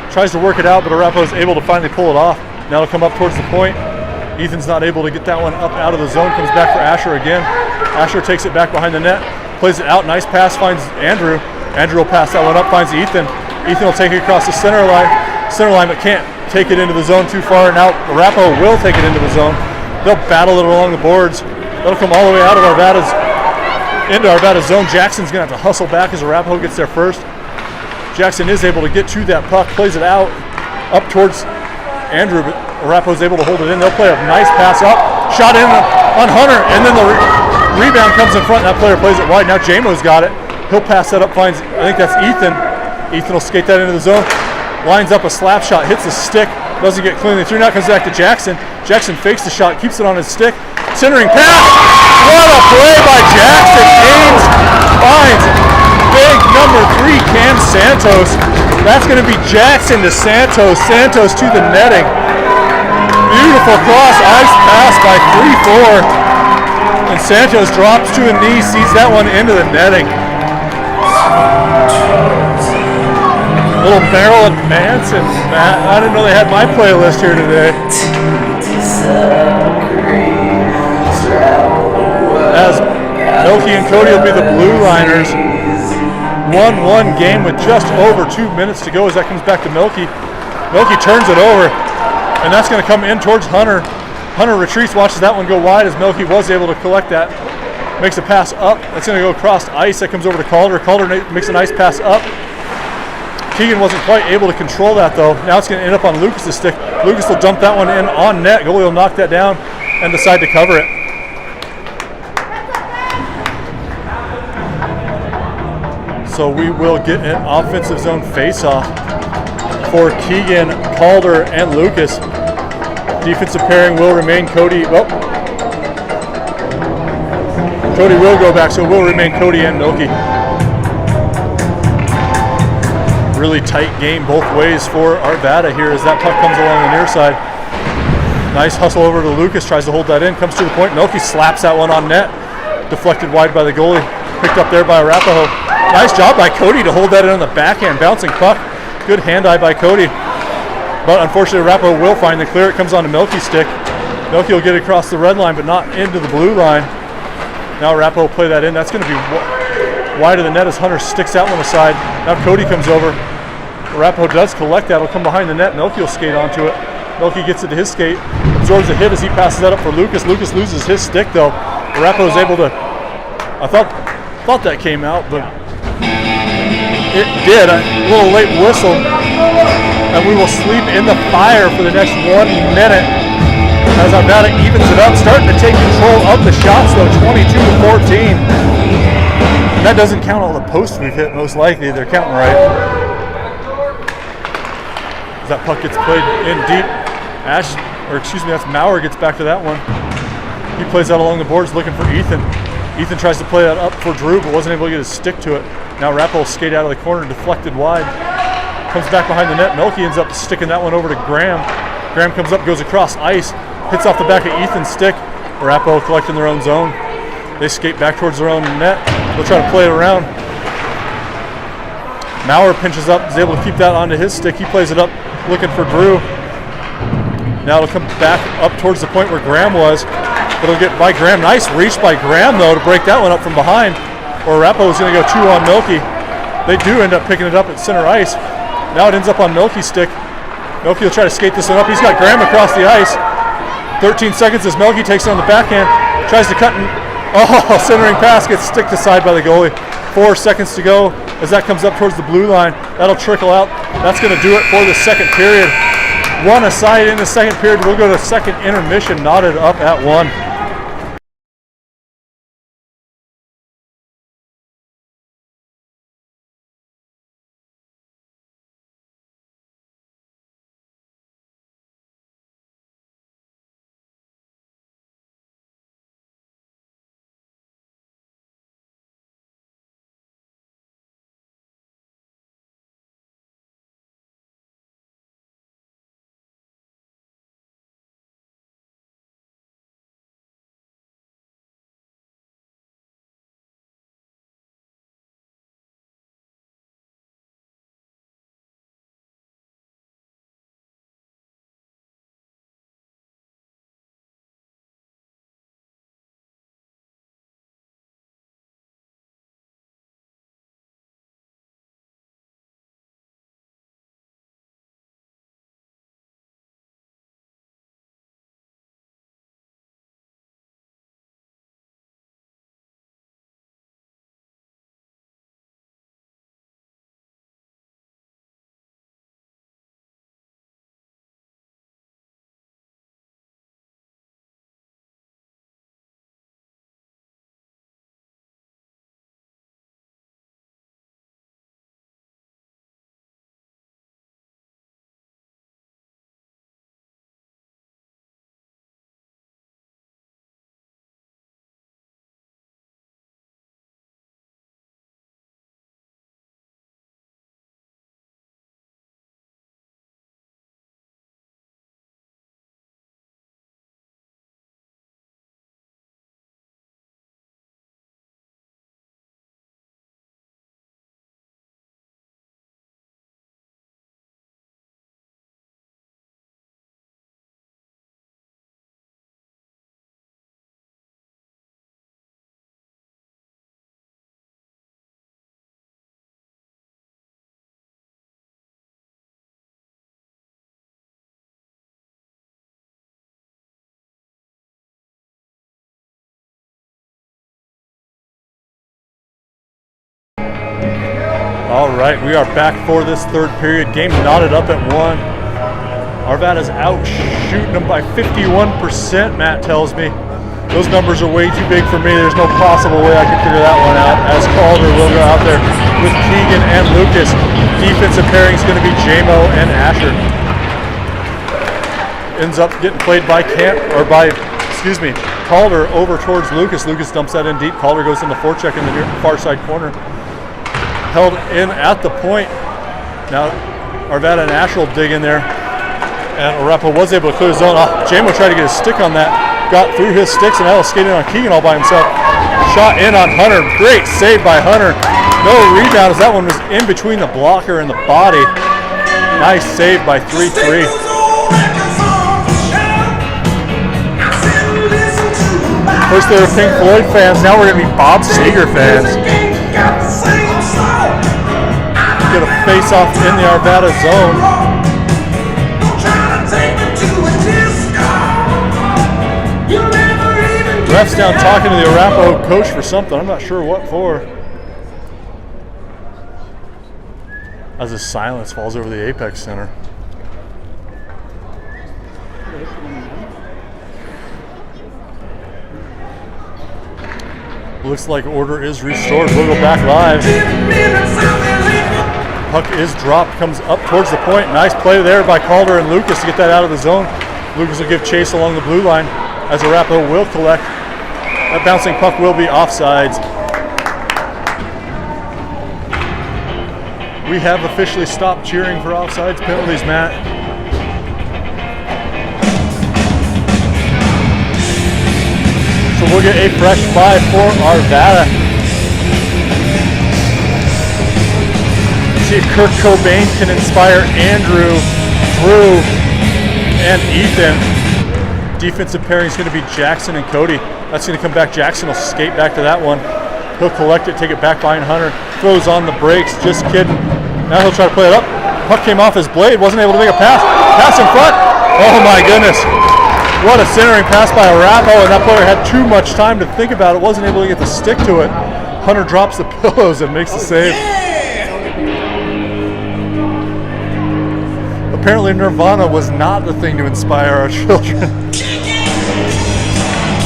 Tries to work it out, but Arapahoe is able to finally pull it off. Now it'll come up towards the point. Ethan's not able to get that one up out of the zone. Comes back for Asher again. Asher takes it back behind the net. Plays it out. Nice pass. Finds Andrew. Andrew will pass that one up. Finds Ethan. Ethan will take it across the center line. Center line, but can't take it into the zone too far. Now Arapahoe will take it into the zone. They'll battle it along the boards. That'll come all the way out of into Arvada's zone. Jackson's going to have to hustle back as Arapahoe gets there first. Jackson is able to get to that puck, plays it out, up towards Andrew, but Arapahoe's able to hold it in. They'll play a nice pass up, shot in on Hunter, and then the rebound comes in front, and that player plays it wide. Now Jamo's got it. He'll pass that up, finds, I think that's Ethan. Ethan will skate that into the zone, lines up a slap shot, hits the stick, doesn't get cleanly through. Now comes back to Jackson. Jackson fakes the shot, keeps it on his stick. Centering pass. What a play by Jackson. Ames finds big number 3, Cam Santos. That's going to be Jackson to Santos. Santos to the netting. Beautiful cross ice pass by 3-4. And Santos drops to a knee, sees that one into the netting. Little Marilyn Manson, Matt. I didn't know they had my playlist here today. As Milky and Cody will be the blue liners. 1-1 game with just over 2 minutes to go as that comes back to Milky. Milky turns it over, and that's going to come in towards Hunter. Hunter retreats, watches that one go wide as Milky was able to collect that. Makes a pass up. That's going to go across ice. That comes over to Calder. Calder makes a nice pass up. Keegan wasn't quite able to control that though. Now it's going to end up on Lucas's stick. Lucas will dump that one in on net. Goalie will knock that down and decide to cover it. So we will get an offensive zone face-off for Keegan, Calder, and Lucas. Defensive pairing will remain Cody. Well, Cody will go back, so it will remain Cody and Milky. Really tight game both ways for Arvada here as that puck comes along the near side. Nice hustle over to Lucas, tries to hold that in, comes to the point. Milky slaps that one on net. Deflected wide by the goalie. Picked up there by Arapahoe. Nice job by Cody to hold that in on the backhand. Bouncing puck. Good hand-eye by Cody. But unfortunately, Arapahoe will find the clear. It comes on to Milky's stick. Milky will get it across the red line, but not into the blue line. Now Arapahoe will play that in. That's going to be wide of the net as Hunter sticks that one aside. Now Cody comes over. Arapahoe does collect that. It'll come behind the net. Milky will skate onto it. Milky gets it to his skate. Absorbs the hit as he passes that up for Lucas. Lucas loses his stick though. Arapahoe's able to... I thought that came out, but it did. A little late whistle. And we will sleep in the fire for the next 1 minute as Arvada evens it up. Starting to take control of the shots though, 22-14. That doesn't count all the posts we've hit, most likely. They're counting right. As that puck gets played in deep, that's Maurer gets back to that one. He plays out along the boards looking for Ethan. Ethan tries to play that up for Drew, but wasn't able to get his stick to it. Now Rappel will skate out of the corner, deflected wide. Comes back behind the net. Milky ends up sticking that one over to Graham. Graham comes up, goes across ice, hits off the back of Ethan's stick. Arapahoe collecting their own zone. They skate back towards their own net. They'll try to play it around. Maurer pinches up, is able to keep that onto his stick. He plays it up, looking for Drew. Now it'll come back up towards the point where Graham was. It'll get by Graham. Nice reach by Graham, though, to break that one up from behind. Or Arapahoe is going to go 2 on Milky. They do end up picking it up at center ice. Now it ends up on Milky's stick. Milky will try to skate this one up. He's got Graham across the ice. 13 seconds as Milky takes it on the backhand. Tries to cut and centering pass gets sticked aside by the goalie. 4 seconds to go as that comes up towards the blue line. That'll trickle out. That's going to do it for the second period. 1 aside in the second period. We'll go to second intermission, knotted up at 1. All right, we are back for this third period. Game knotted up at 1. Arvada's out shooting them by 51%, Matt tells me. Those numbers are way too big for me. There's no possible way I can figure that one out, as Calder will go out there with Keegan and Lucas. Defensive pairing is going to be J-Mo and Asher. Ends up getting played by Calder over towards Lucas. Lucas dumps that in deep. Calder goes in the forecheck in the far side corner. Held in at the point. Now Arvada and Asher will dig in there. And Arapahoe was able to clear the zone. J-Mo tried to get his stick on that. Got through his sticks and now skated on Keegan all by himself. Shot in on Hunter. Great save by Hunter. No rebound as that one was in between the blocker and the body. Nice save by 3-3. First they were Pink Floyd fans, now we're going to be Bob Seger fans. Get a face off in the Arvada zone. Ref's down talking to the Arapahoe coach for something. I'm not sure what for. As the silence falls over the Apex Center. Looks like order is restored. We'll go back live. Puck is dropped, comes up towards the point. Nice play there by Calder and Lucas to get that out of the zone. Lucas will give chase along the blue line as Arapahoe will collect. That bouncing puck will be offsides. We have officially stopped cheering for offsides penalties, Matt. So we'll get a fresh 5 for Arvada. See if Kurt Cobain can inspire Andrew, Drew, and Ethan. Defensive pairing is going to be Jackson and Cody. That's going to come back. Jackson will skate back to that one. He'll collect it, take it back behind Hunter. Throws on the brakes, just kidding. Now he'll try to play it up. Puck came off his blade, wasn't able to make a pass. Pass in front. Oh my goodness. What a centering pass by Arapahoe, and that player had too much time to think about it. Wasn't able to get the stick to it. Hunter drops the pillows and makes the save. Apparently Nirvana was not the thing to inspire our children.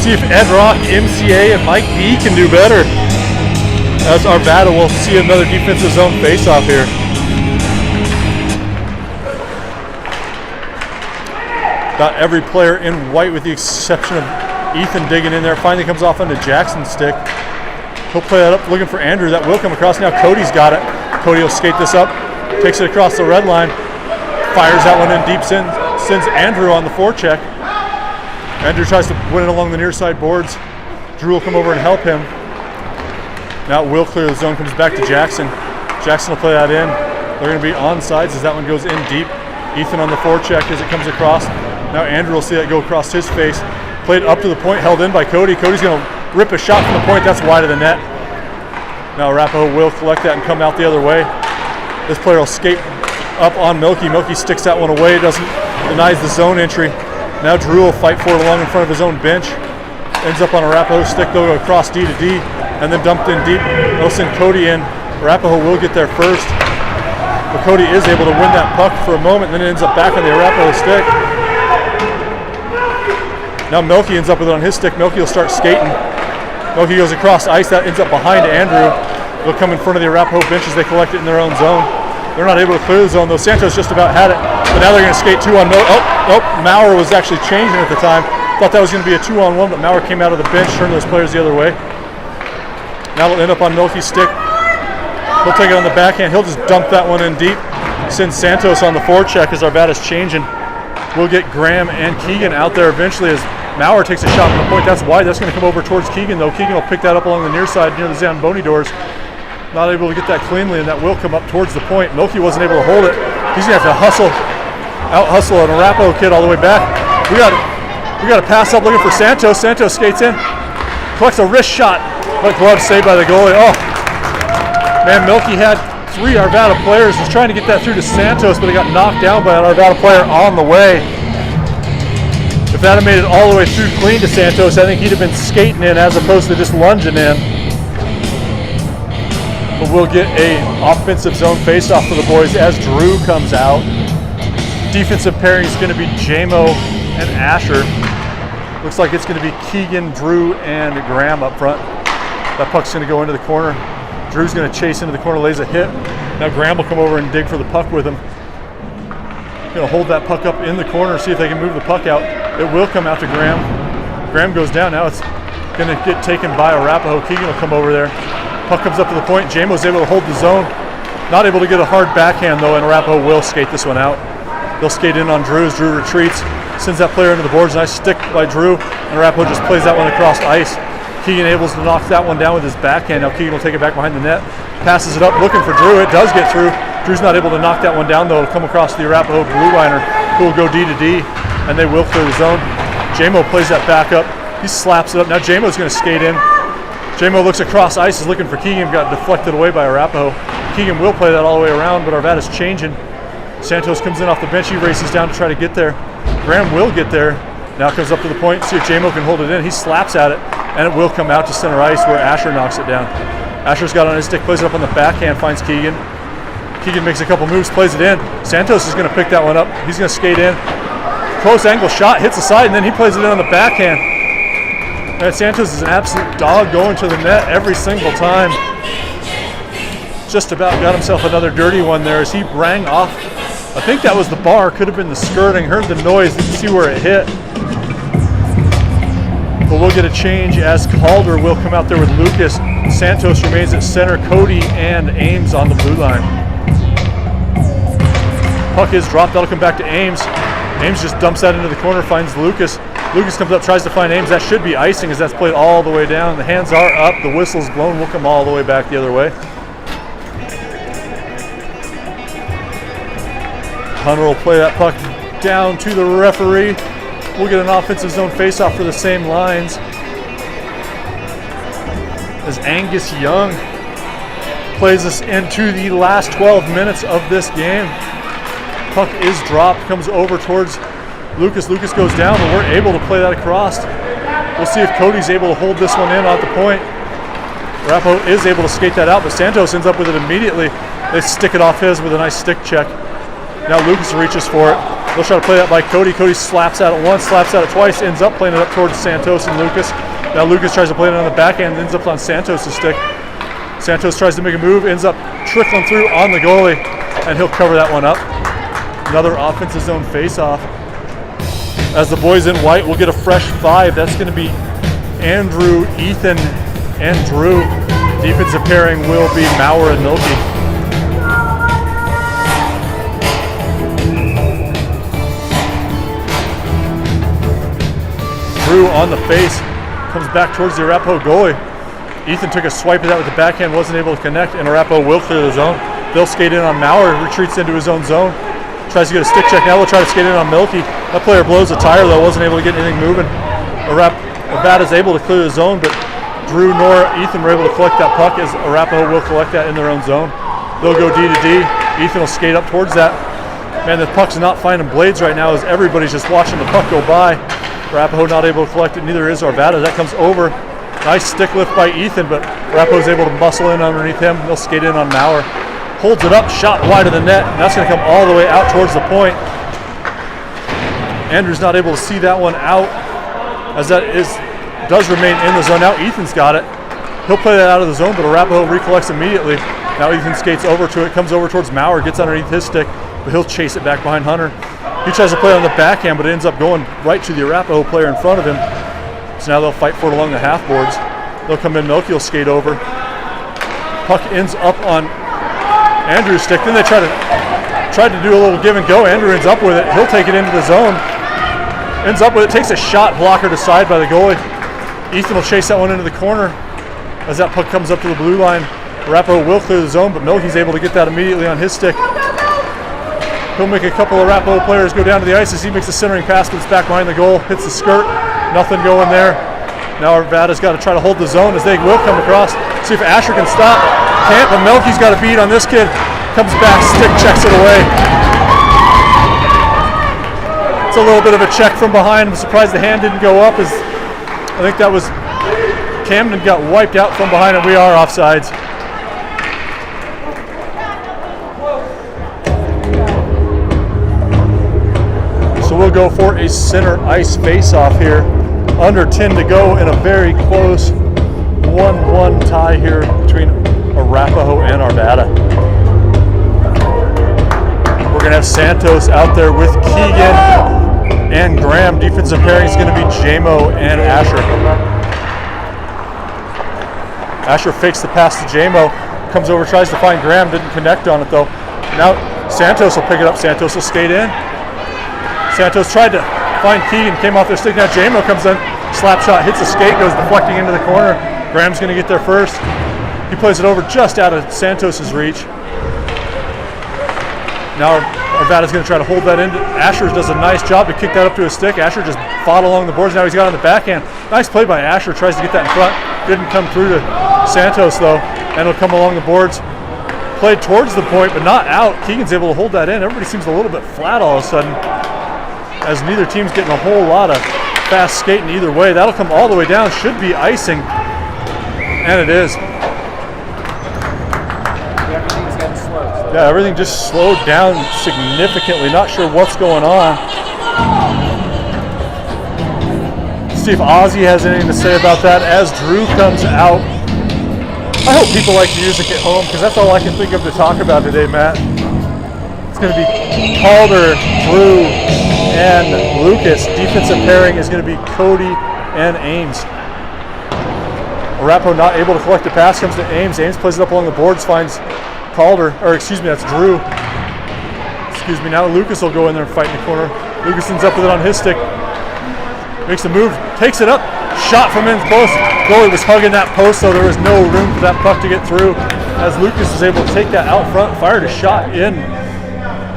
See if Ed Rock, MCA, and Mike B can do better. As Arvada will see another defensive zone face-off here. Got every player in white with the exception of Ethan digging in there. Finally comes off onto Jackson's stick. He'll play that up looking for Andrew. That will come across. Now Cody's got it. Cody will skate this up. Takes it across the red line. Fires that one in deep. Sends Andrew on the forecheck. Andrew tries to win it along the near side boards. Drew will come over and help him. Now Will clear the zone, comes back to Jackson. Jackson will play that in. They're going to be onsides as that one goes in deep. Ethan on the forecheck as it comes across. Now Andrew will see that go across his face. Played up to the point, held in by Cody. Cody's going to rip a shot from the point. That's wide of the net. Now Arapahoe will collect that and come out the other way. This player will skate up on Milky. Milky sticks that one away, denies the zone entry. Now Drew will fight for it along in front of his own bench. Ends up on Arapahoe's stick. They'll go across D to D and then dumped in deep. They'll send Cody in. Arapahoe will get there first. But Cody is able to win that puck for a moment, and then it ends up back on the Arapahoe stick. Now Milky ends up with it on his stick. Milky will start skating. Milky goes across ice. That ends up behind Andrew. They'll come in front of the Arapahoe bench as they collect it in their own zone. They're not able to clear the zone, though. Santos just about had it. But now they're going to skate 2-on. Maurer was actually changing at the time. Thought that was going to be a 2-on-1, but Maurer came out of the bench, turned those players the other way. Now it'll end up on Milky's stick. He'll take it on the backhand. He'll just dump that one in deep. Send Santos on the forecheck as Arvada's changing. We'll get Graham and Keegan out there eventually as Maurer takes a shot from the point. That's wide. That's going to come over towards Keegan, though. Keegan will pick that up along the near side near the Zamboni doors. Not able to get that cleanly, and that will come up towards the point. Milky wasn't able to hold it. He's going to have to out-hustle an Arapahoe kid all the way back. We got to pass up looking for Santos. Santos skates in, collects a wrist shot, but glove saved by the goalie. Oh, man, Milky had 3 Arvada players. Was trying to get that through to Santos, but he got knocked down by an Arvada player on the way. If that had made it all the way through clean to Santos, I think he'd have been skating in as opposed to just lunging in. But we'll get a offensive zone faceoff for the boys as Drew comes out. Defensive pairing is going to be JMO and Asher. Looks like it's going to be Keegan, Drew, and Graham up front. That puck's going to go into the corner. Drew's going to chase into the corner, lays a hit. Now Graham will come over and dig for the puck with him. Going to hold that puck up in the corner, see if they can move the puck out. It will come out to Graham. Graham goes down. Now it's going to get taken by Arapahoe. Keegan will come over there. Puck comes up to the point. JMO's able to hold the zone. Not able to get a hard backhand though, and Arapahoe will skate this one out. They'll skate in on Drew as Drew retreats. Sends that player into the boards. Nice stick by Drew. And Arapahoe just plays that one across ice. Keegan able to knock that one down with his backhand. Now Keegan will take it back behind the net. Passes it up looking for Drew. It does get through. Drew's not able to knock that one down though. It'll come across the Arapahoe blue liner, who will go D to D, and they will clear the zone. JMO plays that back up. He slaps it up. Now JMO's going to skate in. JMO looks across ice, is looking for Keegan. Got deflected away by Arapahoe. Keegan will play that all the way around, but Arvada's changing. Santos comes in off the bench. He races down to try to get there. Graham will get there. Now comes up to the point. See if JMO can hold it in. He slaps at it, and it will come out to center ice where Asher knocks it down. Asher's got it on his stick, plays it up on the backhand, finds Keegan. Keegan makes a couple moves, plays it in. Santos is going to pick that one up. He's going to skate in. Close angle shot, hits the side, and then he plays it in on the backhand. And Santos is an absolute dog going to the net every single time. Just about got himself another dirty one there as he rang off. I think that was the bar, could have been the skirting. Heard the noise, didn't see where it hit. But we'll get a change as Calder will come out there with Lucas. Santos remains at center, Cody and Ames on the blue line. Puck is dropped, that'll come back to Ames. Ames just dumps that into the corner, finds Lucas. Lucas comes up, tries to find Ames. That should be icing as that's played all the way down. The hands are up, the whistle's blown, we'll come all the way back the other way. Hunter will play that puck down to the referee. We'll get an offensive zone faceoff for the same lines. As Angus Young plays us into the last 12 minutes of this game. Puck is dropped, comes over towards Lucas. Lucas goes down, but we're able to play that across. We'll see if Cody's able to hold this one in at the point. Arapahoe is able to skate that out, but Santos ends up with it immediately. They stick it off his with a nice stick check. Now Lucas reaches for it. They'll try to play that by Cody. Cody slaps at it once, slaps at it twice, ends up playing it up towards Santos and Lucas. Now Lucas tries to play it on the backhand, ends up on Santos' stick. Santos tries to make a move, ends up trickling through on the goalie, and he'll cover that one up. Another offensive zone face-off. As the boys in white will get a fresh 5. That's going to be Andrew, Ethan, and Drew. Defensive pairing will be Maurer and Milky. Drew on the face, comes back towards the Arapahoe goalie. Ethan took a swipe at that with the backhand, wasn't able to connect, and Arapahoe will clear the zone. They'll skate in on Maurer, retreats into his own zone. Tries to get a stick check. Now they'll try to skate in on Milky. That player blows a tire though, wasn't able to get anything moving. Arvada's able to clear the zone, but Drew nor Ethan were able to collect that puck as Arapahoe will collect that in their own zone. They'll go D to D. Ethan will skate up towards that. Man, the puck's not finding blades right now as everybody's just watching the puck go by. Arapahoe not able to collect it, neither is Arvada. That comes over. Nice stick lift by Ethan, but Arapahoe's able to muscle in underneath him. They'll skate in on Maurer. Holds it up, shot wide of the net, and that's going to come all the way out towards the point. Andrew's not able to see that one out, as that does remain in the zone. Now Ethan's got it. He'll play that out of the zone, but Arapahoe recollects immediately. Now Ethan skates over to it, comes over towards Maurer, gets underneath his stick, but he'll chase it back behind Hunter. He tries to play it on the backhand, but it ends up going right to the Arapahoe player in front of him. So now they'll fight for it along the half boards. They'll come in, Milky will skate over. Puck ends up on Andrew's stick. Then they tried to do a little give and go. Andrew ends up with it. He'll take it into the zone. Ends up with it. Takes a shot blocker to side by the goalie. Ethan will chase that one into the corner as that puck comes up to the blue line. Arapahoe will clear the zone, but Milky's able to get that immediately on his stick. He'll make a couple of Arapahoe players go down to the ice as he makes a centering pass, but it's back behind the goal. Hits the skirt. Nothing going there. Now Arvada's got to try to hold the zone as they will come across. See if Asher can stop. Can't, but Milky's got a beat on this kid. Comes back, stick checks it away. It's a little bit of a check from behind. I'm surprised the hand didn't go up as I think that was Camden got wiped out from behind and we are offsides. go for a center ice face-off here. Under 10 to go in a very close 1-1 tie here between Arapahoe and Arvada. We're going to have Santos out there with Keegan and Graham. Defensive pairing is going to be Jamo and Asher. Asher fakes the pass to Jamo, comes over, tries to find Graham, didn't connect on it though. Now Santos will pick it up, Santos will skate in. Santos tried to find Keegan, came off their stick. Now Jamo comes in, slap shot, hits the skate, goes deflecting into the corner. Graham's going to get there first. He plays it over just out of Santos's reach. Now Arvada's going to try to hold that in. Asher does a nice job to kick that up to his stick. Asher just fought along the boards. Now he's got it on the backhand. Nice play by Asher. Tries to get that in front. Didn't come through to Santos though, and it'll come along the boards. Played towards the point, but not out. Keegan's able to hold that in. Everybody seems a little bit flat all of a sudden, as neither team's getting a whole lot of fast skating either way. That'll come all the way down. Should be icing, and it is. Everything's getting slow. Yeah, everything just slowed down significantly. Not sure what's going on. See if Ozzy has anything to say about that as Drew comes out. I hope people like music at home, because that's all I can think of to talk about today, Matt. It's going to be Calder, Drew, and Lucas. Defensive pairing is going to be Cody and Ames. Arapahoe not able to collect the pass, comes to Ames. Ames plays it up along the boards, finds Calder, or excuse me, that's Drew. Excuse me, now Lucas will go in there and fight in the corner. Lucas ends up with it on his stick. Makes the move, takes it up, shot from in close. Goalie was hugging that post, so there was no room for that puck to get through. As Lucas is able to take that out front, fired a shot in,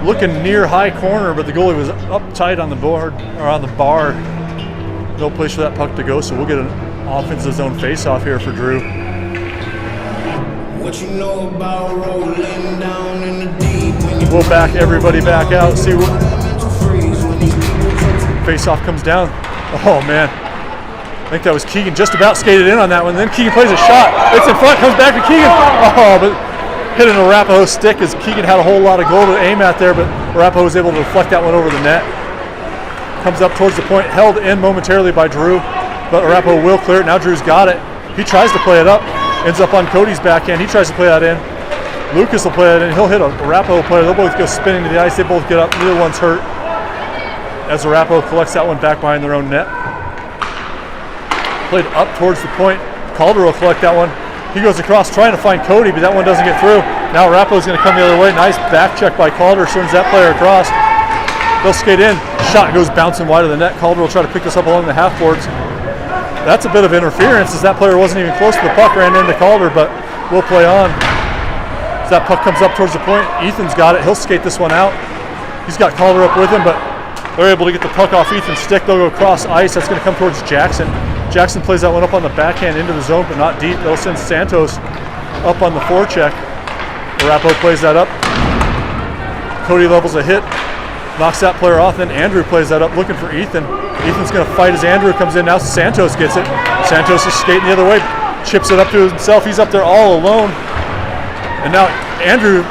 looking near high corner, but the goalie was up tight on the board, or on the bar. No place for that puck to go, so we'll get an offensive zone face-off here for Drew. What you know about rolling down in the deep? We'll back everybody back out, see what face-off comes down. Oh man, I think that was Keegan just about skated in on that one. Then Keegan plays a shot. It's in front, comes back to Keegan. Oh, but hit an Arapahoe stick as Keegan had a whole lot of goal to aim at there, but Arapahoe was able to deflect that one over the net. Comes up towards the point, held in momentarily by Drew, but Arapahoe will clear it. Now Drew's got it. He tries to play it up, ends up on Cody's backhand. He tries to play that in. Lucas will play that in. He'll hit a Arapahoe player. They'll both go spinning to the ice. They both get up. Neither one's hurt, as Arapahoe collects that one back behind their own net. Played up towards the point. Calder will collect that one. He goes across trying to find Cody, but that one doesn't get through. Now Arapahoe's going to come the other way. Nice back check by Calder, sends that player across. They'll skate in. Shot goes bouncing wide of the net. Calder will try to pick this up along the half boards. That's a bit of interference, as that player wasn't even close to the puck, ran into Calder, but we'll play on. As that puck comes up towards the point, Ethan's got it. He'll skate this one out. He's got Calder up with him, but they're able to get the puck off Ethan's stick. They'll go across ice. That's going to come towards Jackson. Jackson plays that one up on the backhand into the zone, but not deep. They'll send Santos up on the forecheck. Arapahoe plays that up. Cody levels a hit, knocks that player off. Then Andrew plays that up, looking for Ethan. Ethan's going to fight as Andrew comes in. Now Santos gets it. Santos is skating the other way, chips it up to himself. He's up there all alone. And now Andrew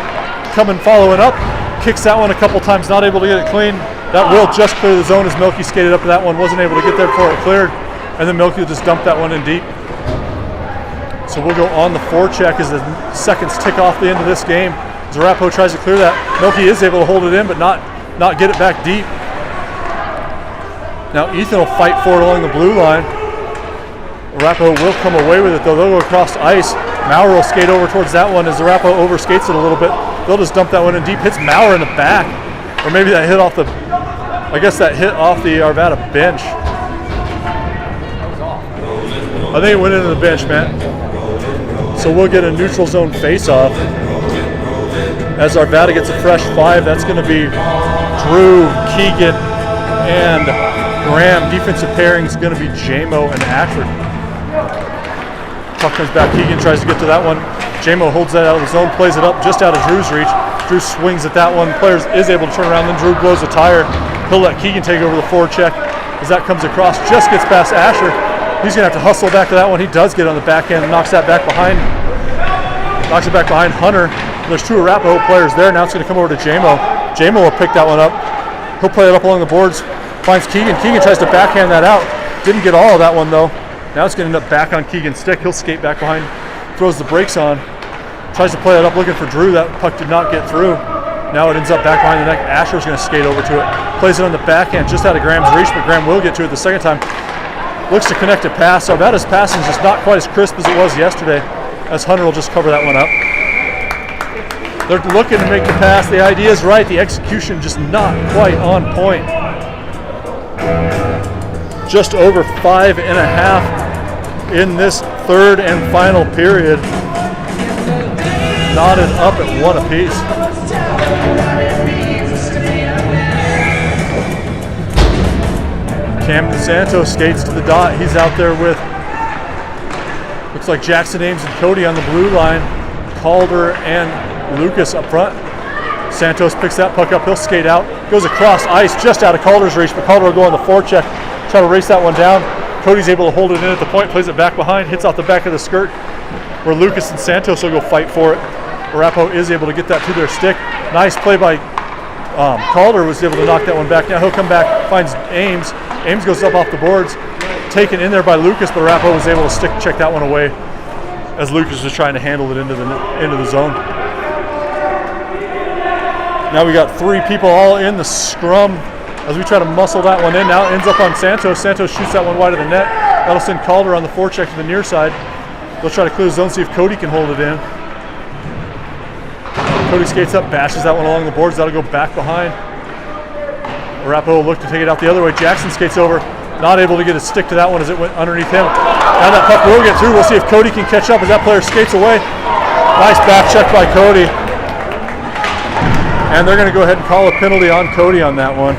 coming following up, kicks that one a couple times, not able to get it clean. That will just clear the zone as Milky skated up to that one, wasn't able to get there before it cleared. And then Milky will just dump that one in deep. So we'll go on the forecheck as the seconds tick off the end of this game. As Arapahoe tries to clear that, Milky is able to hold it in, but not get it back deep. Now Ethan will fight for it along the blue line. Arapahoe will come away with it though. They'll go across ice. Maurer will skate over towards that one as Arapahoe overskates it a little bit. They'll just dump that one in deep. Hits Maurer in the back. Or maybe that hit off the, I guess that hit off the Arvada bench. I think it went into the bench, Matt. So we'll get a neutral zone face-off. As Arvada gets a fresh 5, that's going to be Drew, Keegan, and Graham. Defensive pairing is going to be Jamo and Ashford. Puck comes back. Keegan tries to get to that one. Jamo holds that out of the zone, plays it up just out of Drew's reach. Drew swings at that one. Players is able to turn around. Then Drew blows a tire. He'll let Keegan take over the forecheck as that comes across. Just gets past Asher. He's going to have to hustle back to that one. He does get on the backhand and knocks that back behind. Knocks it back behind Hunter. There's 2 Arapahoe players there. Now it's going to come over to Jamo. Jamo will pick that one up. He'll play it up along the boards. Finds Keegan. Keegan tries to backhand that out. Didn't get all of that one though. Now it's going to end up back on Keegan's stick. He'll skate back behind, throws the brakes on. Tries to play it up looking for Drew. That puck did not get through. Now it ends up back behind the net. Asher's going to skate over to it. Plays it on the backhand just out of Graham's reach, but Graham will get to it the second time. Looks to connect a pass. So about his passing is just not quite as crisp as it was yesterday, as Hunter will just cover that one up. They're looking to make the pass. The idea is right. The execution just not quite on point. Just over 5.5 in this third and final period. Knotted up at 1 apiece. Camden Santos skates to the dot. He's out there with, looks like Jackson Ames and Cody on the blue line. Calder and Lucas up front. Santos picks that puck up. He'll skate out. Goes across ice just out of Calder's reach, but Calder will go on the forecheck. Try to race that one down. Cody's able to hold it in at the point. Plays it back behind. Hits off the back of the skirt where Lucas and Santos will go fight for it. Arapahoe is able to get that to their stick. Nice play by Calder, was able to knock that one back. Now he'll come back, finds Ames. Ames goes up off the boards. Taken in there by Lucas, but Arapahoe was able to check that one away as Lucas was trying to handle it into the zone. Now we got 3 people all in the scrum as we try to muscle that one in. Now it ends up on Santos. Santos shoots that one wide of the net. That'll send Calder on the forecheck to the near side. They'll try to clear the zone, see if Cody can hold it in. Cody skates up, bashes that one along the boards. That'll go back behind. Arapahoe will look to take it out the other way. Jackson skates over, not able to get a stick to that one as it went underneath him. Now that puck will get through. We'll see if Cody can catch up as that player skates away. Nice back check by Cody. And they're going to go ahead and call a penalty on Cody on that one.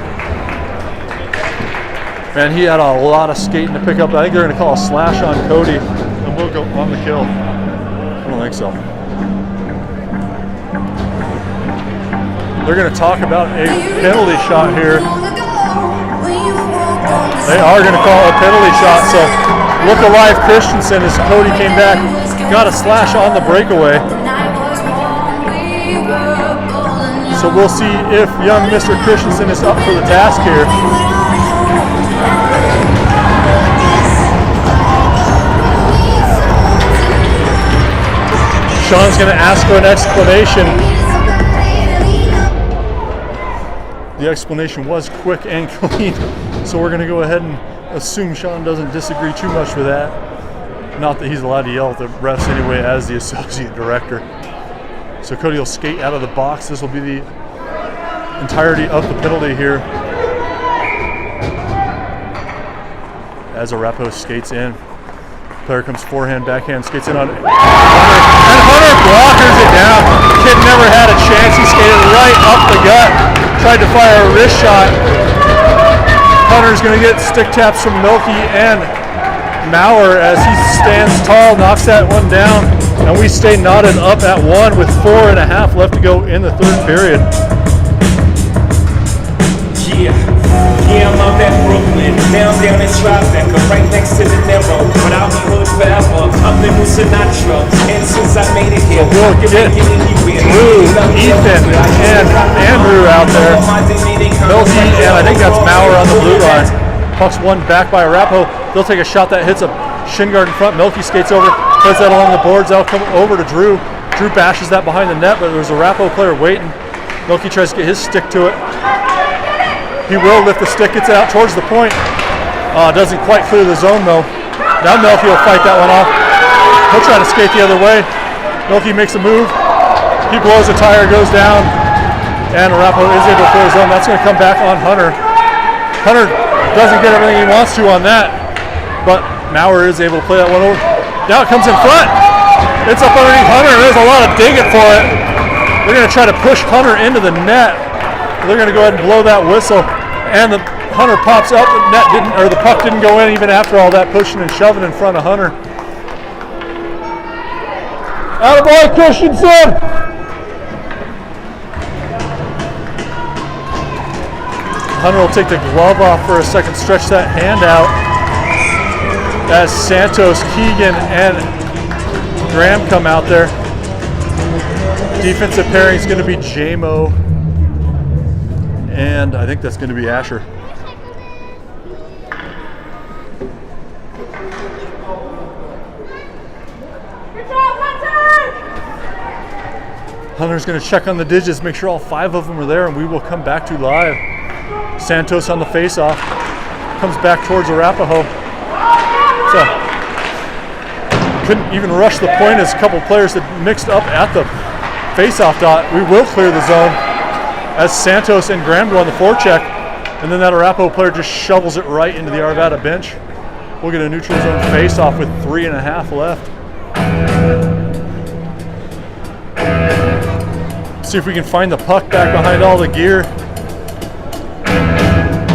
Man, he had a lot of skating to pick up. I think they're going to call a slash on Cody, and we'll go on the kill. I don't think so. They're going to talk about a penalty shot here. They are going to call a penalty shot. So look alive Christensen as Cody came back, got a slash on the breakaway. So we'll see if young Mr. Christensen is up for the task here. Sean's going to ask for an explanation. The explanation was quick and clean, so we're going to go ahead and assume Sean doesn't disagree too much with that. Not that he's allowed to yell at the refs anyway as the associate director. So Cody will skate out of the box. This will be the entirety of the penalty here. As Arapahoe skates in. Player comes forehand, backhand, skates in on Hunter. And Hunter blockers it down. Kid never had a chance. He skated right up the gut. Tried to fire a wrist shot. Hunter's going to get stick taps from Milky and Maurer as he stands tall, knocks that one down, and we stay knotted up at 1 with 4.5 left to go in the third period. Yeah, I'm out at Brooklyn, now I'm down in Tribeca, right next to the Narrow, but I'll be hood forever. I'm the new Sinatra, and since I made it here, We'll get Drew, Ethan, and Andrew out there. Milky, and I think that's Maurer on the blue line. Puck's won back by Arapahoe. They'll take a shot that hits a shin guard in front. Milky skates over, plays that along the boards. That'll come over to Drew. Drew bashes that behind the net, but there's a Arapahoe player waiting. Milky tries to get his stick to it. He will lift the stick, gets it out towards the point. Doesn't quite clear the zone though. Now Milky will fight that one off. He'll try to skate the other way. Milky makes a move. He blows a tire, goes down, and Arapahoe is able to clear the zone. That's going to come back on Hunter. Hunter doesn't get everything he wants to on that, but Maurer is able to play that one over. Now it comes in front. It's up underneath Hunter. There's a lot of digging for it. They're going to try to push Hunter into the net. They're going to go ahead and blow that whistle, and the Hunter pops up. The net didn't, or the puck didn't go in even after all that pushing and shoving in front of Hunter. Attaboy, Christensen! Hunter will take the glove off for a second, stretch that hand out as Santos, Keegan, and Graham come out there. Defensive pairing is going to be J-Mo, and I think that's going to be Asher. Hunter's going to check on the digits, make sure all 5 of them are there, and we will come back to live. Santos on the face-off. Comes back towards Arapahoe. So, couldn't even rush the point as a couple players had mixed up at the face-off dot. We will clear the zone as Santos and Graham go on the forecheck, and then that Arapahoe player just shovels it right into the Arvada bench. We'll get a neutral zone face-off with 3.5 left. See if we can find the puck back behind all the gear.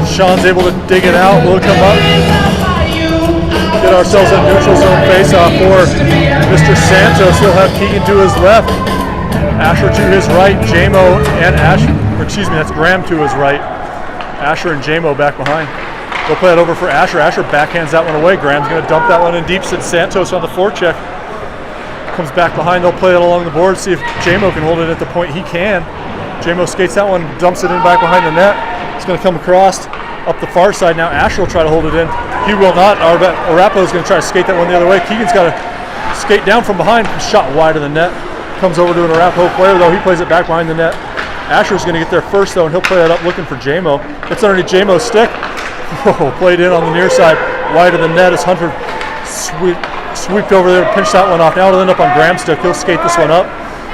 Sean's able to dig it out. We'll come up, get ourselves a neutral zone face-off for Mr. Santos. He'll have Keegan to his left, Asher to his right, Jamo and that's Graham to his right. Asher and Jamo back behind. They'll play it over for Asher. Asher backhands that one away. Graham's going to dump that one in deep. Sits Santos on the forecheck. Comes back behind. They'll play it along the board. See if Jamo can hold it at the point. He can. Jamo skates that one, dumps it in back behind the net. It's going to come across up the far side. Now Asher will try to hold it in. He will not. Arapahoe is going to try to skate that one the other way. Keegan's got to skate down from behind. Shot wide of the net. Comes over to an Arapahoe player, though. He plays it back behind the net. Asher's going to get there first, though, and he'll play that up looking for Jamo. It's underneath Jamo's stick. Whoa, played in on the near side. Wide of the net as Hunter sweeped over there, pinched that one off. Now it'll end up on Graham's stick. He'll skate this one up.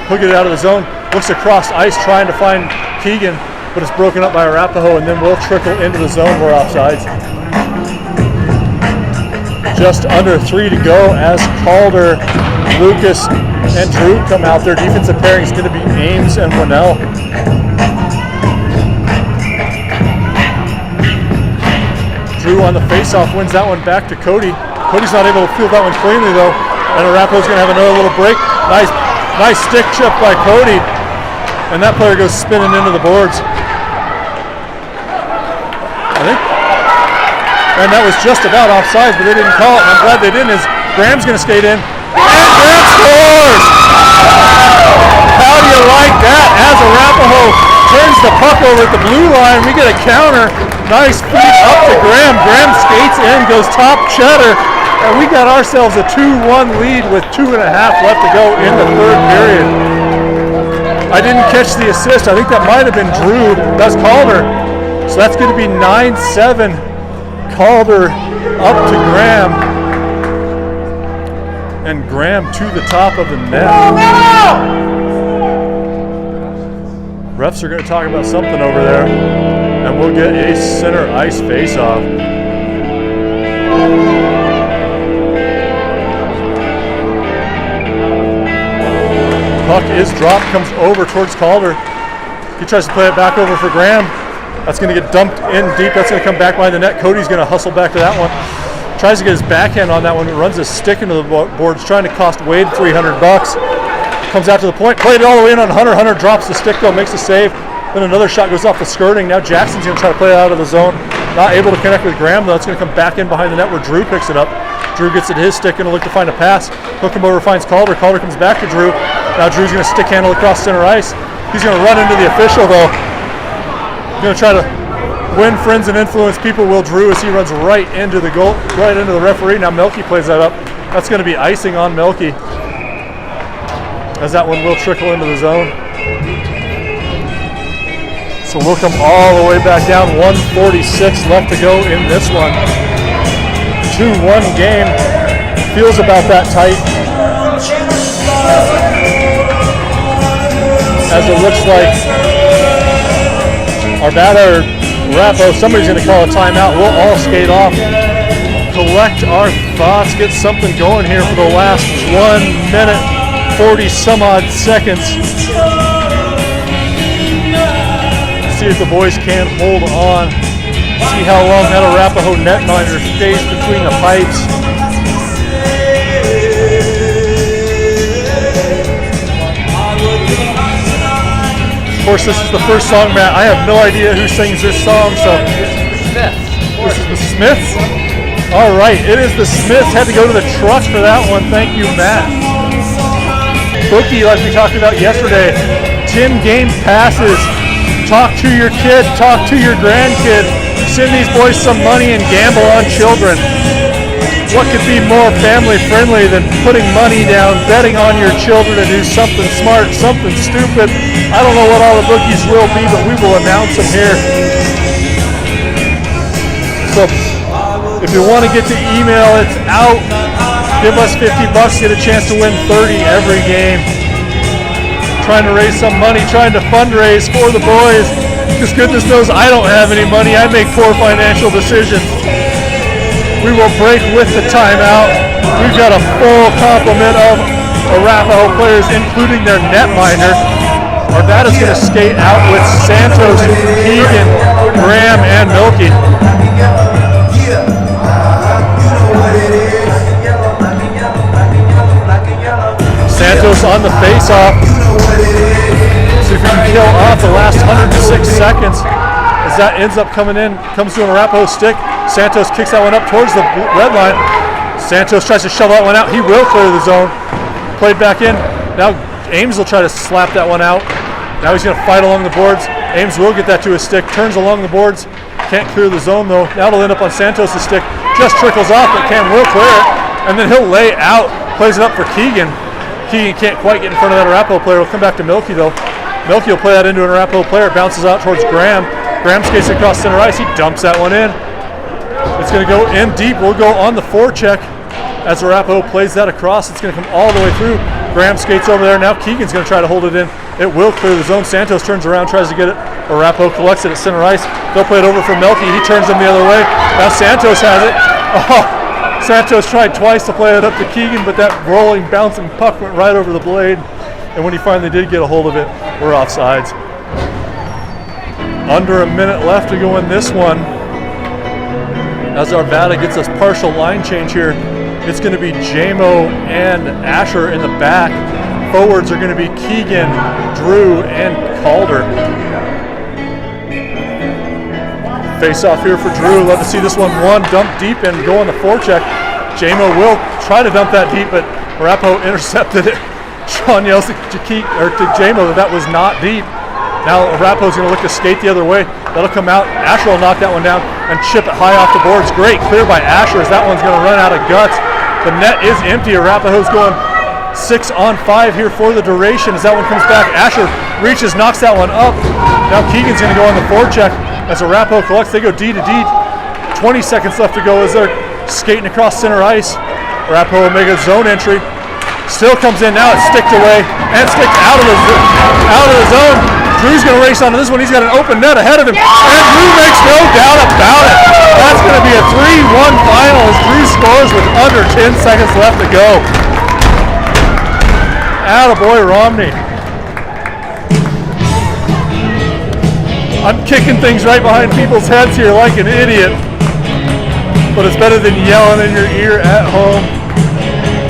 He'll get it out of the zone. Looks across ice trying to find Keegan, but it's broken up by Arapahoe, and then we'll trickle into the zone. We're offsides. Just under 3 to go as Calder, Lucas, and Drew come out. Their defensive pairing is going to be Ames and Winnell. Drew on the faceoff wins that one back to Cody. Cody's not able to field that one cleanly, though, and Arapahoe's going to have another little break. Nice stick chip by Cody, and that player goes spinning into the boards. I think, and that was just about offsides, but they didn't call it, and I'm glad they didn't, as Graham's going to skate in, and Graham scores! How do you like that? As Arapahoe turns the puck over at the blue line, we get a counter. Nice feed up to Graham. Graham skates in, goes top cheddar, and we got ourselves a 2-1 lead with 2.5 left to go in the third period. I didn't catch the assist. I think that might have been Drew. That's Calder. So that's going to be 9-7. Calder up to Graham. And Graham to the top of the net. Refs are going to talk about something over there. And we'll get a center ice face-off. Puck is dropped, comes over towards Calder. He tries to play it back over for Graham. That's going to get dumped in deep. That's going to come back behind the net. Cody's going to hustle back to that one. Tries to get his backhand on that one. Runs his stick into the boards, trying to cost Wade $300. Comes out to the point. Played it all the way in on Hunter. Hunter drops the stick, though, makes the save. Then another shot goes off the skirting. Now Jackson's going to try to play it out of the zone. Not able to connect with Graham, though. It's going to come back in behind the net where Drew picks it up. Drew gets it to his stick, going to look to find a pass. He'll come over, finds Calder. Calder comes back to Drew. Now Drew's going to stick handle across center ice. He's going to run into the official, though. Going to try to win friends and influence people, will Drew, as he runs right into the goal, right into the referee. Now Melky plays that up. That's going to be icing on Melky, as that one will trickle into the zone. So we'll come all the way back down. 1:46 left to go in this one. 2-1 game. Feels about that tight. As it looks like Arvada or Arapahoe, somebody's going to call a timeout. We'll all skate off, collect our thoughts, get something going here for the last 1 minute, 40 some odd seconds. See if the boys can hold on. See how long that Arapahoe netminder stays between the pipes. Of course, this is the first song, Matt. I have no idea who sings this song, so. This is the Smiths? All right, it is the Smiths. Had to go to the truck for that one. Thank you, Matt. Bookie, like we talked about yesterday, 10 game passes. Talk to your kid, talk to your grandkid. Send these boys some money and gamble on children. what could be more family friendly than putting money down, betting on your children to do something smart, something stupid. I don't know what all the bookies will be, but we will announce them here. So if you want to get the email, it's out. Give us $50, get a chance to win 30 every game. Trying to raise some money, trying to fundraise for the boys. Because goodness knows I don't have any money. I make poor financial decisions. We will break with the timeout. We've got a full complement of Arapahoe players, including their netminder. Arvada's going to skate out with Santos, Keegan, Graham, and Milky. Santos on the face-off. See if we can kill off the last 106 seconds. As that ends up coming in, comes to an Arapahoe stick. Santos kicks that one up towards the red line. Santos tries to shove that one out. He will clear the zone. Played back in. Now Ames will try to slap that one out. Now he's going to fight along the boards. Ames will get that to his stick. Turns along the boards. Can't clear the zone though. Now it'll end up on Santos' stick. Just trickles off, but Cam will clear it. And then he'll lay out. Plays it up for Keegan. Keegan can't quite get in front of that Arapahoe player. We'll come back to Milky though. Milky will play that into an Arapahoe player. It bounces out towards Graham. Graham skates across center ice. He dumps that one in. It's going to go in deep. We'll go on the forecheck as Arapahoe plays that across. It's going to come all the way through. Graham skates over there. Now Keegan's going to try to hold it in. It will clear the zone. Santos turns around, tries to get it. Arapahoe collects it at center ice. They'll play it over for Milky. He turns them the other way. Now Santos has it. Oh, Santos tried twice to play it up to Keegan, but that rolling, bouncing puck went right over the blade. And when he finally did get a hold of it, we're offsides. Under a minute left to go in this one. As Arvada gets us partial line change here, it's going to be Jamo and Asher in the back. Forwards are going to be Keegan, Drew, and Calder. Face off here for Drew. Love to see this one dump deep and go on the forecheck. Jamo will try to dump that deep, but Arapahoe intercepted it. Sean yells to Jamo that was not deep. Now Arapahoe's going to look to skate the other way. That'll come out. Asher will knock that one down and chip it high off the boards. Great clear by Asher as that one's going to run out of guts. The net is empty. Arapahoe's going 6-on-5 here for the duration as that one comes back. Asher reaches, knocks that one up. Now Keegan's going to go on the forecheck as Arapahoe collects. They go D to D. 20 seconds left to go as they're skating across center ice. Arapahoe will make a zone entry. Still comes in. Now it's sticked away and sticked out of the zone. Drew's going to race onto this one. He's got an open net ahead of him. And Drew makes no doubt about it. That's going to be a 3-1 final as Drew scores with under 10 seconds left to go. Attaboy, Romney. I'm kicking things right behind people's heads here like an idiot. But it's better than yelling in your ear at home.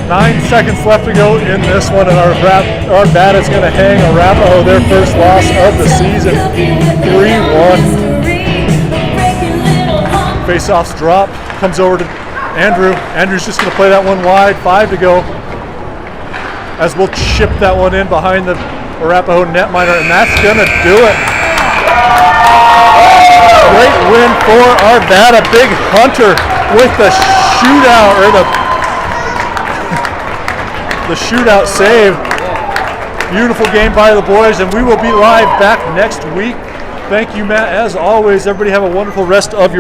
9 seconds left to go in this one, and Arvada's going to hang Arapahoe their first loss of the season, 3-1. Face-offs drop, comes over to Andrew. Andrew's just going to play that one wide, 5 to go. As we'll chip that one in behind the Arapahoe netminder, and that's going to do it. Great win for Arvada. Big Hunter with the shootout, or the shootout save. Beautiful game by the boys, and we will be live back next week. Thank you, Matt. As always, everybody have a wonderful rest of your